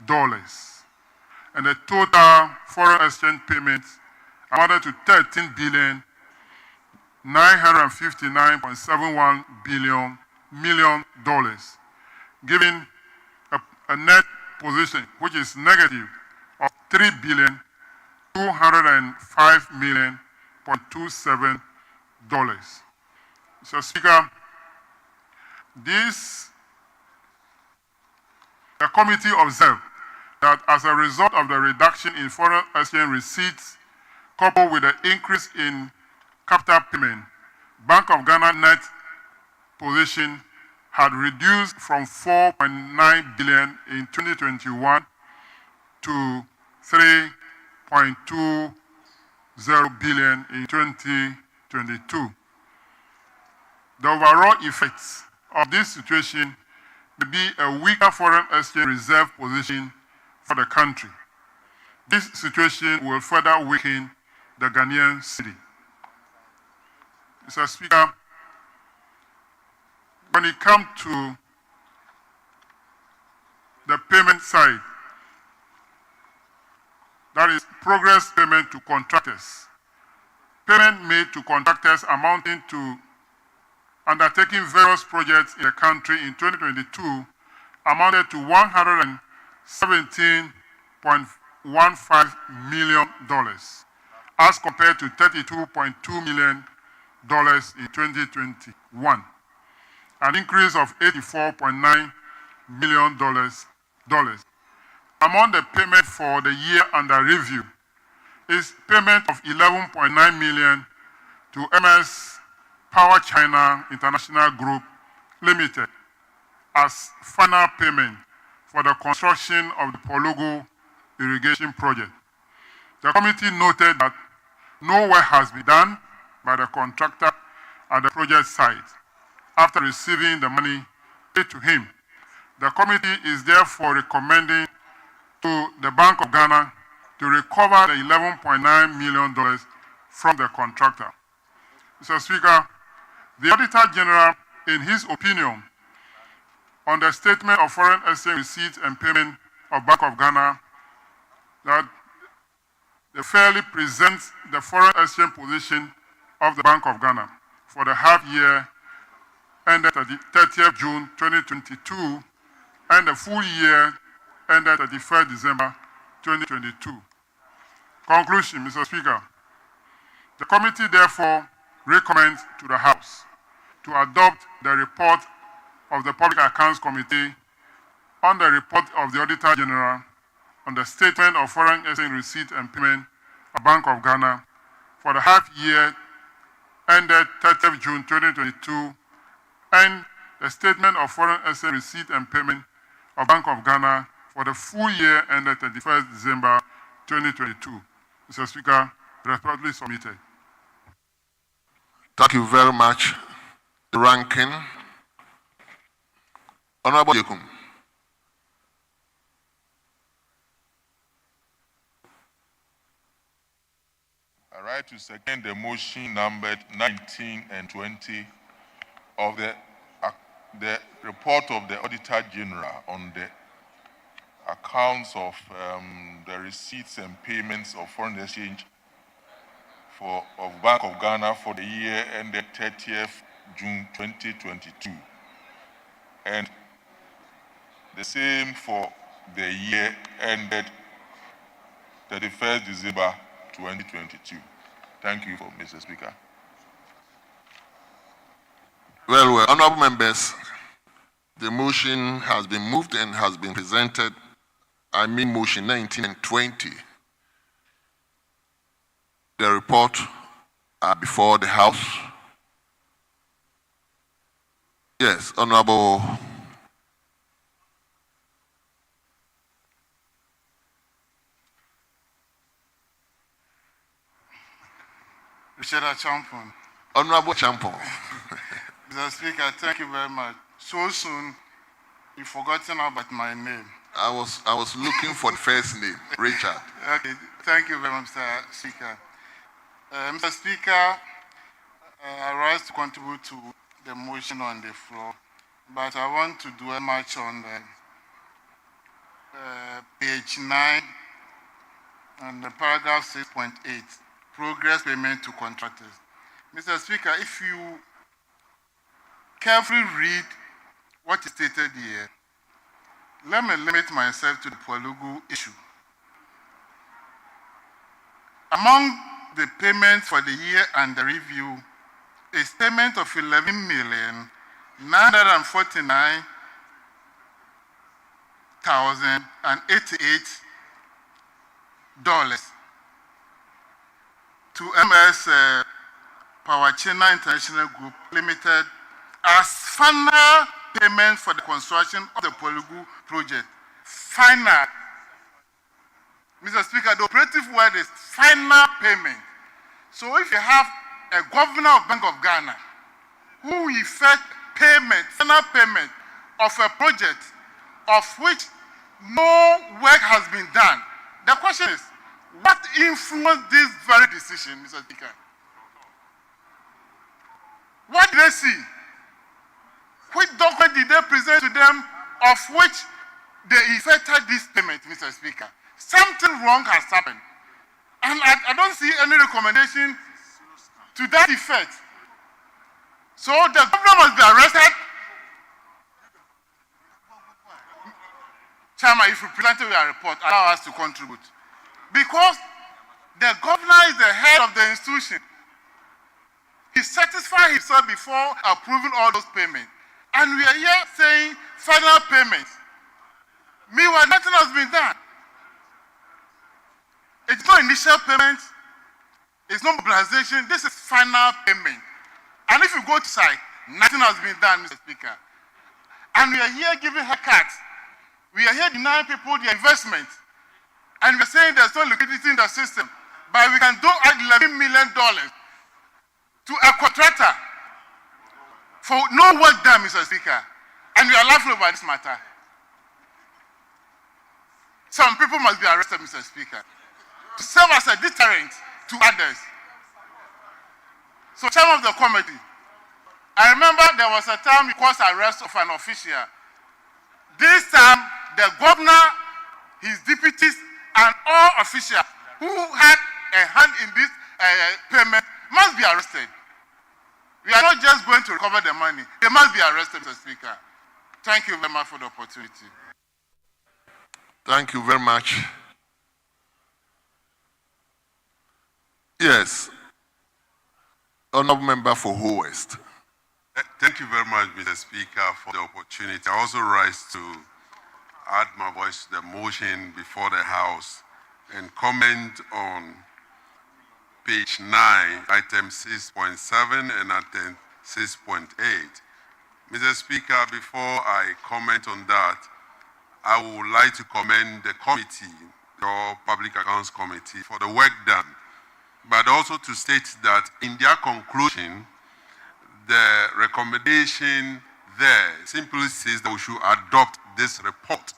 And the total foreign exchange payments amounted to $13,959.71 million, giving a net position which is negative of $3,205,000,027. So, Speaker, the committee observed that as a result of the reduction in foreign exchange receipts coupled with the increase in capital payment, Bank of Ghana net position had reduced from $4.9 billion in 2021 to $3.20 billion in 2022. The overall effects of this situation will be a weaker foreign exchange reserve position for the country. This situation will further weaken the Ghanaian cedi. Mr. Speaker, when it comes to the payment side, that is progress payment to contractors. Payment made to contractors amounting to undertaking various projects in the country in 2022 amounted to $117.15 million as compared to $32.2 million in 2021, an increase of $84.9 million. Among the payment for the year under review is payment of $11.9 million to MS Power China International Group Limited as final payment for the construction of the Pologo irrigation project. The committee noted that no work has been done by the contractor at the project site after receiving the money paid to him. The committee is therefore recommending to the Bank of Ghana to recover the $11.9 million from the contractor. Mr. Speaker, the Auditor General, in his opinion on the statement of foreign exchange receipts and payment of Bank of Ghana, that they fairly presents the foreign exchange position of the Bank of Ghana for the half year ended 30th June 2022 and the full year ended 31st December 2022. Conclusion, Mr. Speaker. The committee therefore recommends to the House to adopt the report of the Public Accounts Committee on the report of the Auditor General on the statement of foreign exchange receipt and payment of Bank of Ghana for the half year ended 30th June 2022 and the statement of foreign exchange receipt and payment of Bank of Ghana for the full year ended 31st December 2022. Mr. Speaker, respectfully submitted. Thank you very much, the ranking. Honorable Yekum. I write to second the motion numbered 19 and 20 of the the report of the Auditor General on the accounts of the receipts and payments of foreign exchange of Bank of Ghana for the year ended 30th June 2022, and the same for the year ended 31st December 2022. Thank you, Mr. Speaker. Well, honorable members, the motion has been moved and has been presented. I mean motion 19 and 20. The report are before the House. Yes, Honorable. Richard Champon. Honorable Champon. Mr. Speaker, thank you very much. So soon, you've forgotten about my name. I was looking for the first name, Richard. Okay, thank you very much, Mr. Speaker. Mr. Speaker, I rise to contribute to the motion on the floor, but I want to dwell much on page 9 and the paragraph 6.8, progress payment to contractors. Mr. Speaker, if you carefully read what is stated here, let me limit myself to the Polugu issue. Among the payments for the year under review is payment of $11,949,088 to MS Power China International Group Limited as final payment for the construction of the Polugu project. Final. Mr. Speaker, the operative word is final payment. So if you have a governor of Bank of Ghana who effect payment, final payment of a project of which no work has been done, the question is, what influenced this very decision, Mr. Speaker? What did they see? Which document did they present to them of which they effected this payment, Mr. Speaker? Something wrong has happened. And I don't see any recommendation to that effect. So the governor must be arrested. Chairman, if you presented your report, allow us to contribute. Because the governor is the head of the institution. He satisfied himself before approving all those payments. And we are here saying final payments. Meanwhile, nothing has been done. It's not initial payment. It's not mobilization. This is final payment. And if you go to site, nothing has been done, Mr. Speaker. And we are here giving haircuts. We are here denying people their investment. And we're saying there's no liquidity in the system. But we can do $11 million to a contractor for no work done, Mr. Speaker. And we are laughing over this matter. Some people must be arrested, Mr. Speaker, to serve as a deterrent to others. So, chairman of the committee, I remember there was a time it caused arrest of an official. This time, the governor, his deputies, and all officials who had a hand in this payment must be arrested. We are not just going to recover the money. They must be arrested, Mr. Speaker. Thank you very much for the opportunity. Thank you very much. Yes. Honorable Member for Ho West. Thank you very much, Mr. Speaker, for the opportunity. I also rise to add my voice to the motion before the House and comment on page 9, item 6.7 and item 6.8. Mr. Speaker, before I comment on that, I would like to commend the committee, your Public Accounts Committee, for the work done, but also to state that in their conclusion, the recommendation there simply says that we should adopt this report.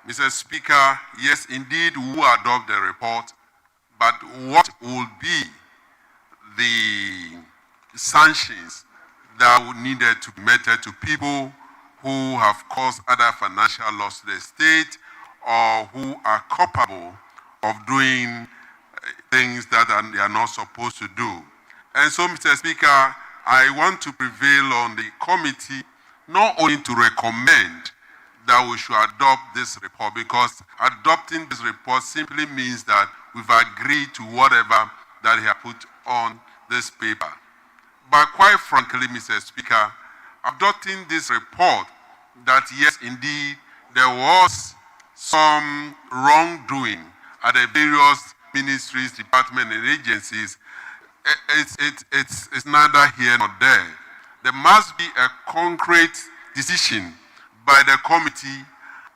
Mr. Speaker, yes, indeed, we will adopt the report, but what will be the sanctions that needed to be meted to people who have caused other financial loss to the state or who are culpable of doing things that they are not supposed to do. And so, Mr. Speaker, I want to prevail on the committee not only to recommend that we should adopt this report, because adopting this report simply means that we've agreed to whatever that he has put on this paper. But quite frankly, Mr. Speaker, adopting this report that yes, indeed, there was some wrongdoing at the various ministries, departments, and agencies, it's neither here nor there. There must be a concrete decision by the committee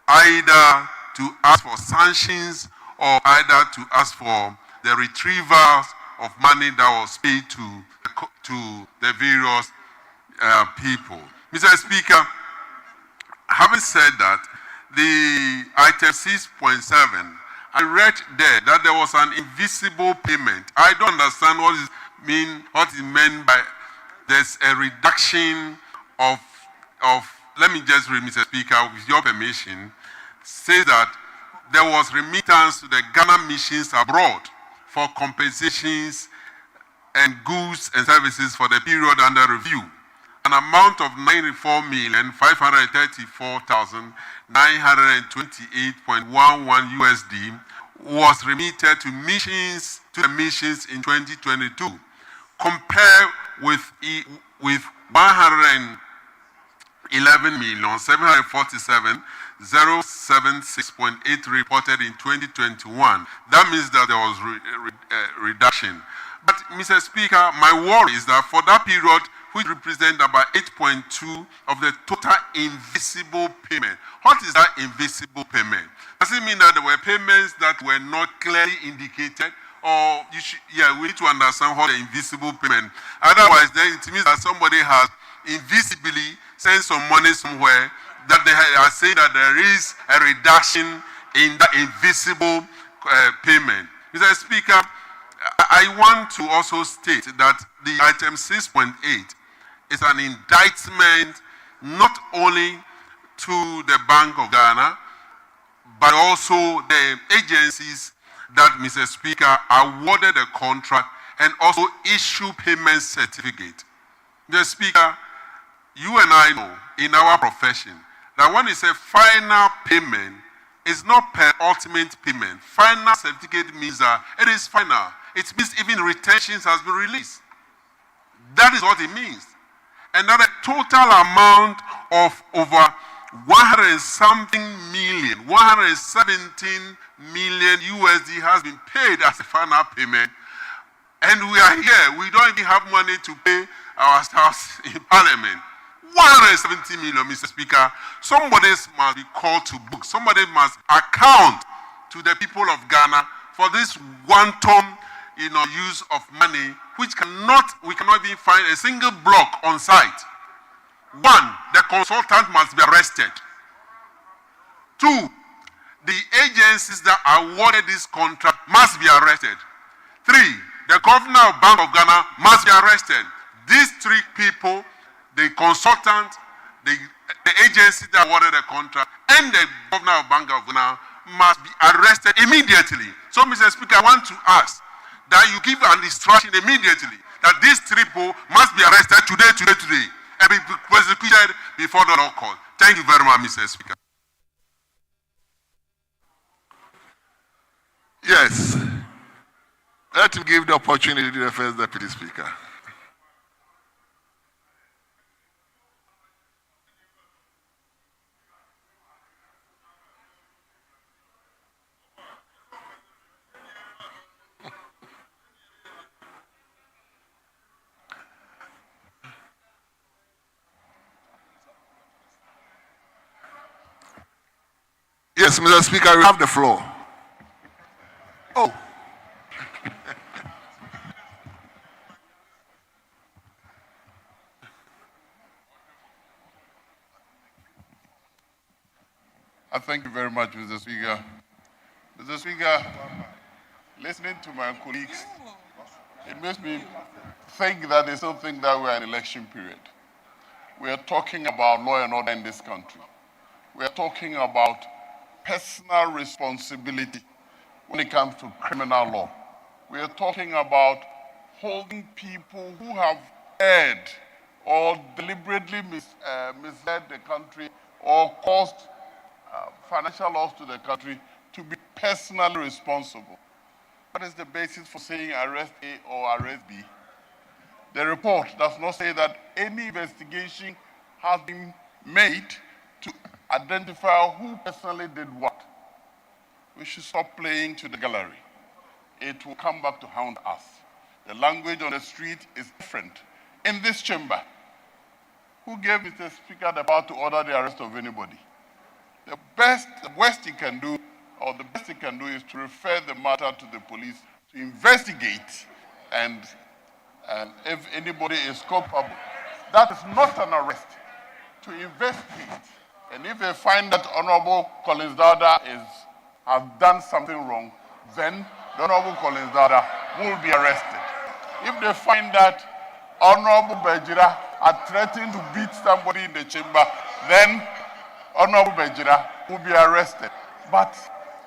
either to ask for sanctions or either to ask for the retrievals of money that was paid to the various people. Mr. Speaker, having said that, the item 6.7, I read there that there was an invisible payment. I don't understand what is meant by there's a reduction of let me just read, Mr. Speaker, with your permission, say that there was remittance to the Ghana missions abroad for compensations and goods and services for the period under review. An amount of 94,534,928.11 USD was remitted to the missions in 2022, compared with 111,747,076.8 reported in 2021. That means that there was reduction. But, Mr. Speaker, my worry is that for that period, which represents about 8.2 of the total invisible payment. What is that invisible payment? Does it mean that there were payments that were not clearly indicated? Or we need to understand what the invisible payment. Otherwise, then it means that somebody has invisibly sent some money somewhere that they are saying that there is a reduction in that invisible payment. Mr. Speaker, I want to also state that the item 6.8 is an indictment not only to the Bank of Ghana, but also the agencies that, Mr. Speaker, awarded a contract and also issue payment certificate. Mr. Speaker, you and I know in our profession that when it's a final payment, it's not per ultimate payment. Final certificate means that it is final. It means even retentions has been released. That is what it means. And that a total amount of over 117 million USD has been paid as a final payment. And we are here. We don't even have money to pay our staffs in Parliament. 170 million, Mr. Speaker. Somebody must be called to book. Somebody must account to the people of Ghana for this wanton use of money, which we cannot even find a single block on site. One, the consultant must be arrested. Two, the agencies that awarded this contract must be arrested. Three, the governor of Bank of Ghana must be arrested. These three people, the consultant, the agency that awarded the contract, and the governor of Bank of Ghana must be arrested immediately. So, Mr. Speaker, I want to ask that you give an instruction immediately that these three people must be arrested today, and be prosecuted before the law court. Thank you very much, Mr. Speaker. Yes. Let him give the opportunity to the first deputy speaker. Yes, Mr. Speaker, you have the floor. Oh. I thank you very much, Mr. Speaker. Mr. Speaker, listening to my colleagues, it makes me think that they still think that we're in election period. we are talking about law and order in this country. We are talking about personal responsibility when it comes to criminal law. We are talking about holding people who have erred or deliberately misled the country or caused financial loss to the country to be personally responsible. What is the basis for saying arrest A or arrest B? The report does not say that any investigation has been made to identify who personally did what. We should stop playing to the gallery. It will come back to haunt us. The language on the street is different. In this chamber, who gave Mr. Speaker the power to order the arrest of anybody? The worst he can do, or the best he can do, is to refer the matter to the police to investigate, and if anybody is culpable, that is not an arrest. To investigate, and if they find that Honorable Collins Dada has done something wrong, then the Honorable Collins Dada will be arrested. If they find that Honorable Bejira had threatened to beat somebody in the chamber, then Honorable Bejira will be arrested. But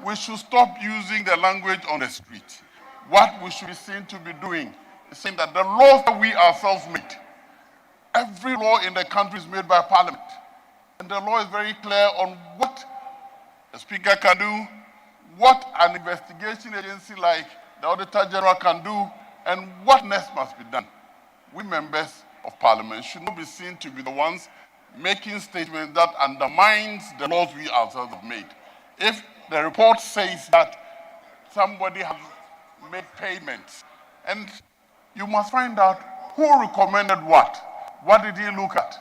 we should stop using the language on the street. What we should be seen to be doing is saying that the laws that we ourselves made, every law in the country is made by Parliament. And the law is very clear on what the Speaker can do, what an investigation agency like the Auditor General can do, and what next must be done. We members of Parliament should not be seen to be the ones making statements that undermines the laws we ourselves have made. If the report says that somebody has made payments, and you must find out who recommended what did he look at?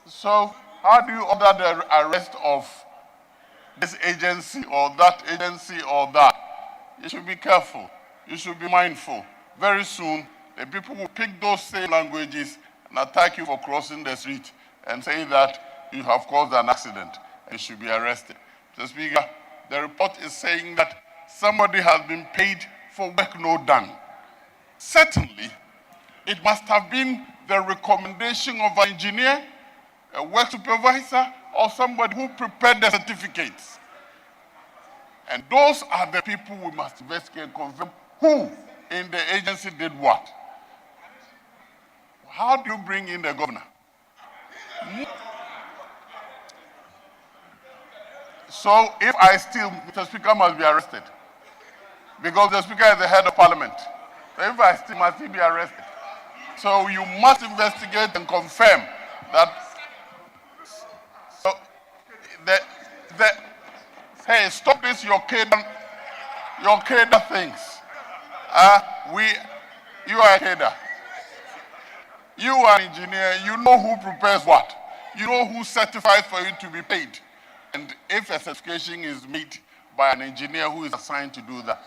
So how do you order the arrest of this agency or that agency or that? You should be careful. You should be mindful. Very soon, the people will pick those same languages and attack you for crossing the street and say that you have caused an accident and you should be arrested. Mr. Speaker, the report is saying that somebody has been paid for work not done. Certainly, it must have been the recommendation of an engineer, a work supervisor, or somebody who prepared the certificates. And those are the people we must investigate and confirm who in the agency did what. How do you bring in the governor? So if I steal, Mr. Speaker must be arrested. Because the Speaker is the head of Parliament. So if I steal, must he be arrested? So you must investigate and confirm that. So hey, stop this, your cadre things. You are a cadre. You are an engineer, you know who prepares what. You know who certifies for you to be paid. And if a certification is made by an engineer who is assigned to do that,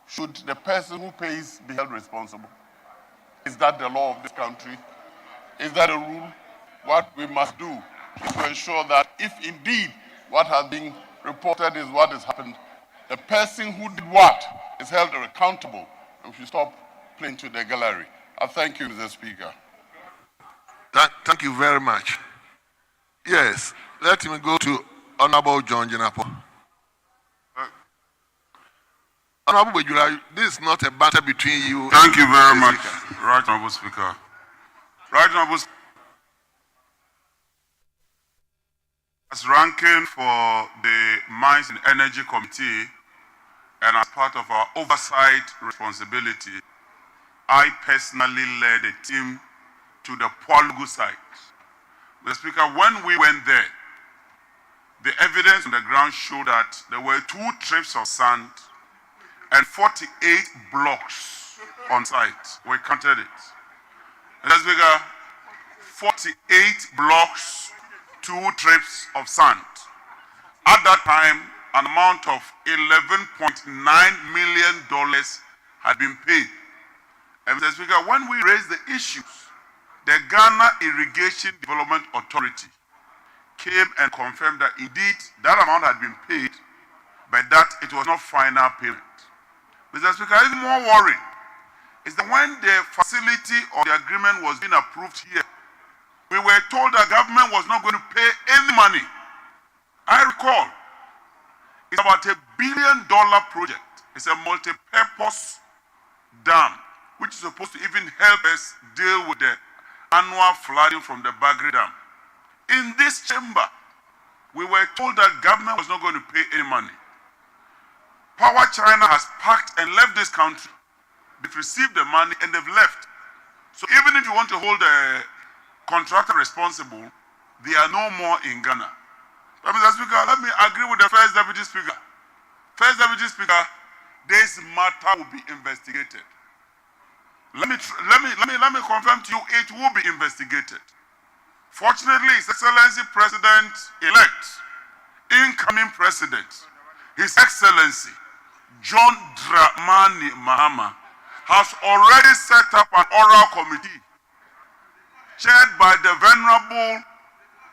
should the person who pays be held responsible? Is that the law of this country? Is that a rule? What we must do is to ensure that if indeed what has been reported is what has happened, the person who did what is held accountable, and we should stop playing to the gallery. I thank you, Mr. Speaker. Thank you very much. Yes, let me go to Honorable John Jenapo. Honorable Bejula, this is not a battle between you. Thank you very much, Right Honorable Speaker. Right Honorable Speaker, as ranking for the Mines and Energy Committee and as part of our oversight responsibility, I personally led a team to the Polugu site. Mr. Speaker, when we went there, the evidence on the ground showed that there were 2 trips of sand and 48 blocks on site. We counted it. Mr. Speaker, 48 blocks, 2 trips of sand. At that time, an amount of $11.9 million had been paid. And Mr. Speaker, when we raised the issues, the Ghana Irrigation Development Authority came and confirmed that indeed that amount had been paid, but that it was not final payment. Mr. Speaker, even more worrying is that when the facility or the agreement was being approved here, we were told the government was not going to pay any money. I recall, it's about $1 billion project. It's a multi-purpose dam, which is supposed to even help us deal with the annual flooding from the Bagri Dam. In this chamber, we were told that government was not going to pay any money. Power China has packed and left this country. They've received the money and they've left. So even if you want to hold the contractor responsible, they are no more in Ghana. But Mr. Speaker, let me agree with the First Deputy Speaker. First Deputy Speaker, this matter will be investigated. Let me confirm to you, it will be investigated. Fortunately, His Excellency President-elect, incoming President, His Excellency John Dramani Mahama, has already set up an oral committee chaired by the Venerable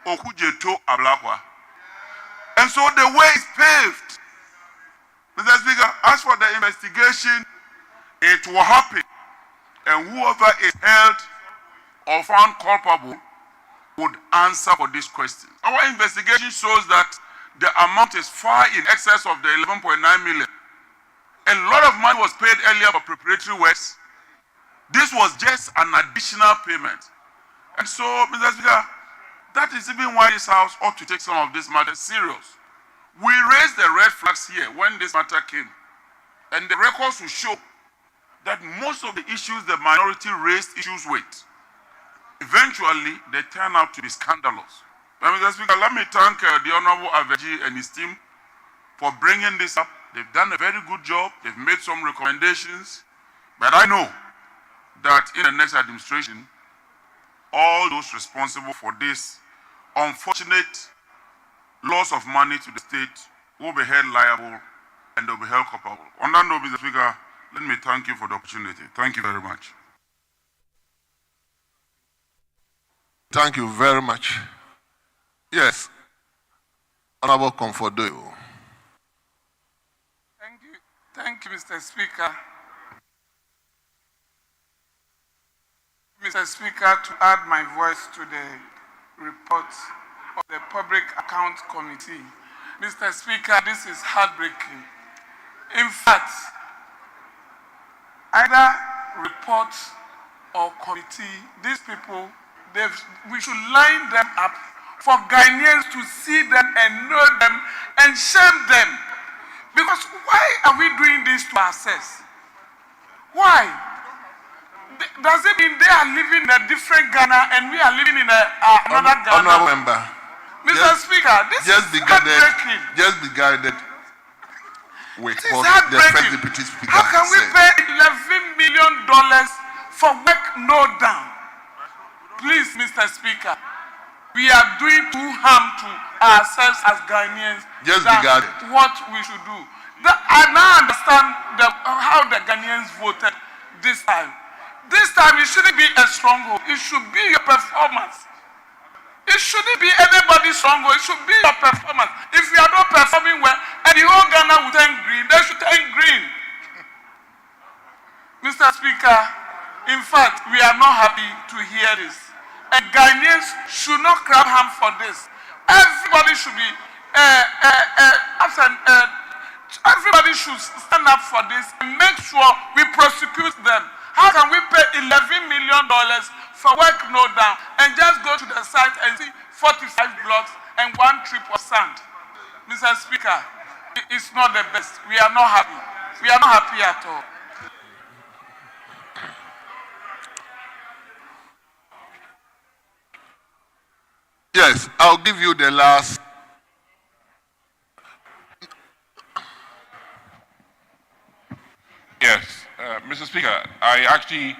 Okujeto Ablakwa. And so the way is paved. Mr. Speaker, as for the investigation, it will happen. And whoever is held or found culpable would answer for this question. Our investigation shows that the amount is far in excess of the 11.9 million. A lot of money was paid earlier for preparatory works. This was just an additional payment. And so, Mr. Speaker, that is even why this House ought to take some of this matter serious. We raised the red flags here when this matter came. And the records will show that most of the issues the minority raised issues with, eventually they turn out to be scandalous. But Mr. Speaker, let me thank the Honorable Aveji and his team for bringing this up. They've done a very good job. They've made some recommendations. But I know that in the next administration, all those responsible for this unfortunate loss of money to the state will be held liable and they'll be held culpable. On that note, Mr. Speaker, let me thank you for the opportunity. Thank you very much. Thank you very much. Yes. Honorable Comfortable. Thank you, Mr. Speaker. Mr. Speaker, to add my voice to the report of the Public Account Committee. Mr. Speaker, this is heartbreaking. In fact, either report or committee, these people, we should line them up for Ghanaians to see them and know them and shame them. Because why are we doing this to ourselves? Why? Does it mean they are living in a different Ghana and we are living in another Ghana? Honorable member. Mr. Speaker, this is heartbreaking. Just be guided with This is what the First heartbreaking. Deputy Speaker How can we said. pay $11 million for work no down? Please, Mr. Speaker, we are doing too harm to ourselves as Ghanaians. Just be guided. What we should do. I now understand how the Ghanaians voted this time. This time it shouldn't be a stronghold. It should be your performance. It shouldn't be anybody's stronghold. It should be your performance. If you are not performing well, and the whole Ghana will turn green, they should turn green. Mr. Speaker, in fact, we are not happy to hear this. And Ghanaians should not grab hand for this. Everybody should be everybody should stand up for this and make sure we prosecute them. How can we pay $11 million for work no down and just go to the site and see 45 blocks and one trip of sand? Mr. Speaker, it's not the best. We are not happy. We are not happy at all. Yes, I'll give you the last. Yes, Mr. Speaker, I actually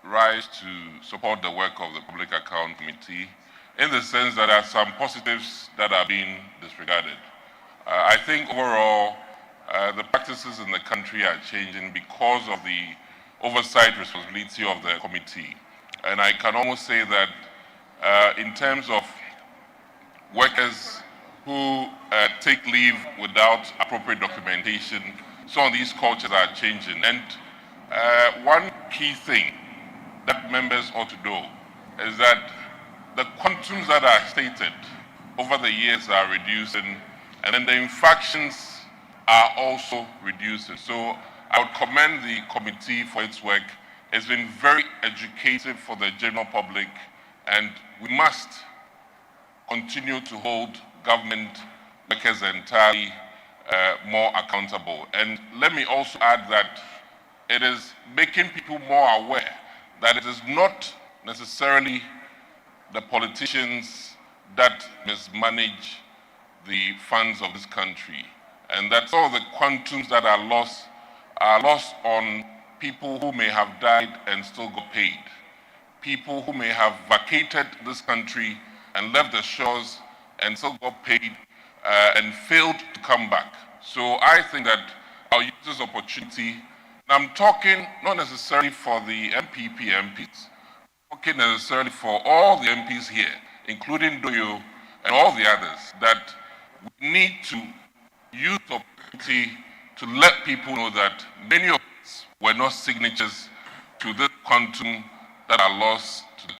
rise to support the work of the Public Account Committee in the sense that there are some positives that are being disregarded. I think overall, the practices in the country are changing because of the oversight responsibility of the committee. And I can almost say that in terms of workers who take leave without appropriate documentation, some of these cultures are changing. And one key thing that members ought to do is that the quantums that are stated over the years are reducing, and then the infractions are also reducing. So I would commend the committee for its work. It's been very educative for the general public, and we must continue to hold government workers entirely more accountable. And let me also add that it is making people more aware that it is not necessarily the politicians that mismanage the funds of this country, and that all the quantums that are lost on people who may have died and still got paid, people who may have vacated this country and left the shores and still got paid and failed to come back. So I think that I'll use this opportunity, and I'm talking not necessarily for the MPP MPs, I'm talking necessarily for all the MPs here, including Doyo and all the others, that we need to use the opportunity to let people know that many of us were not signatures to this quantum that are lost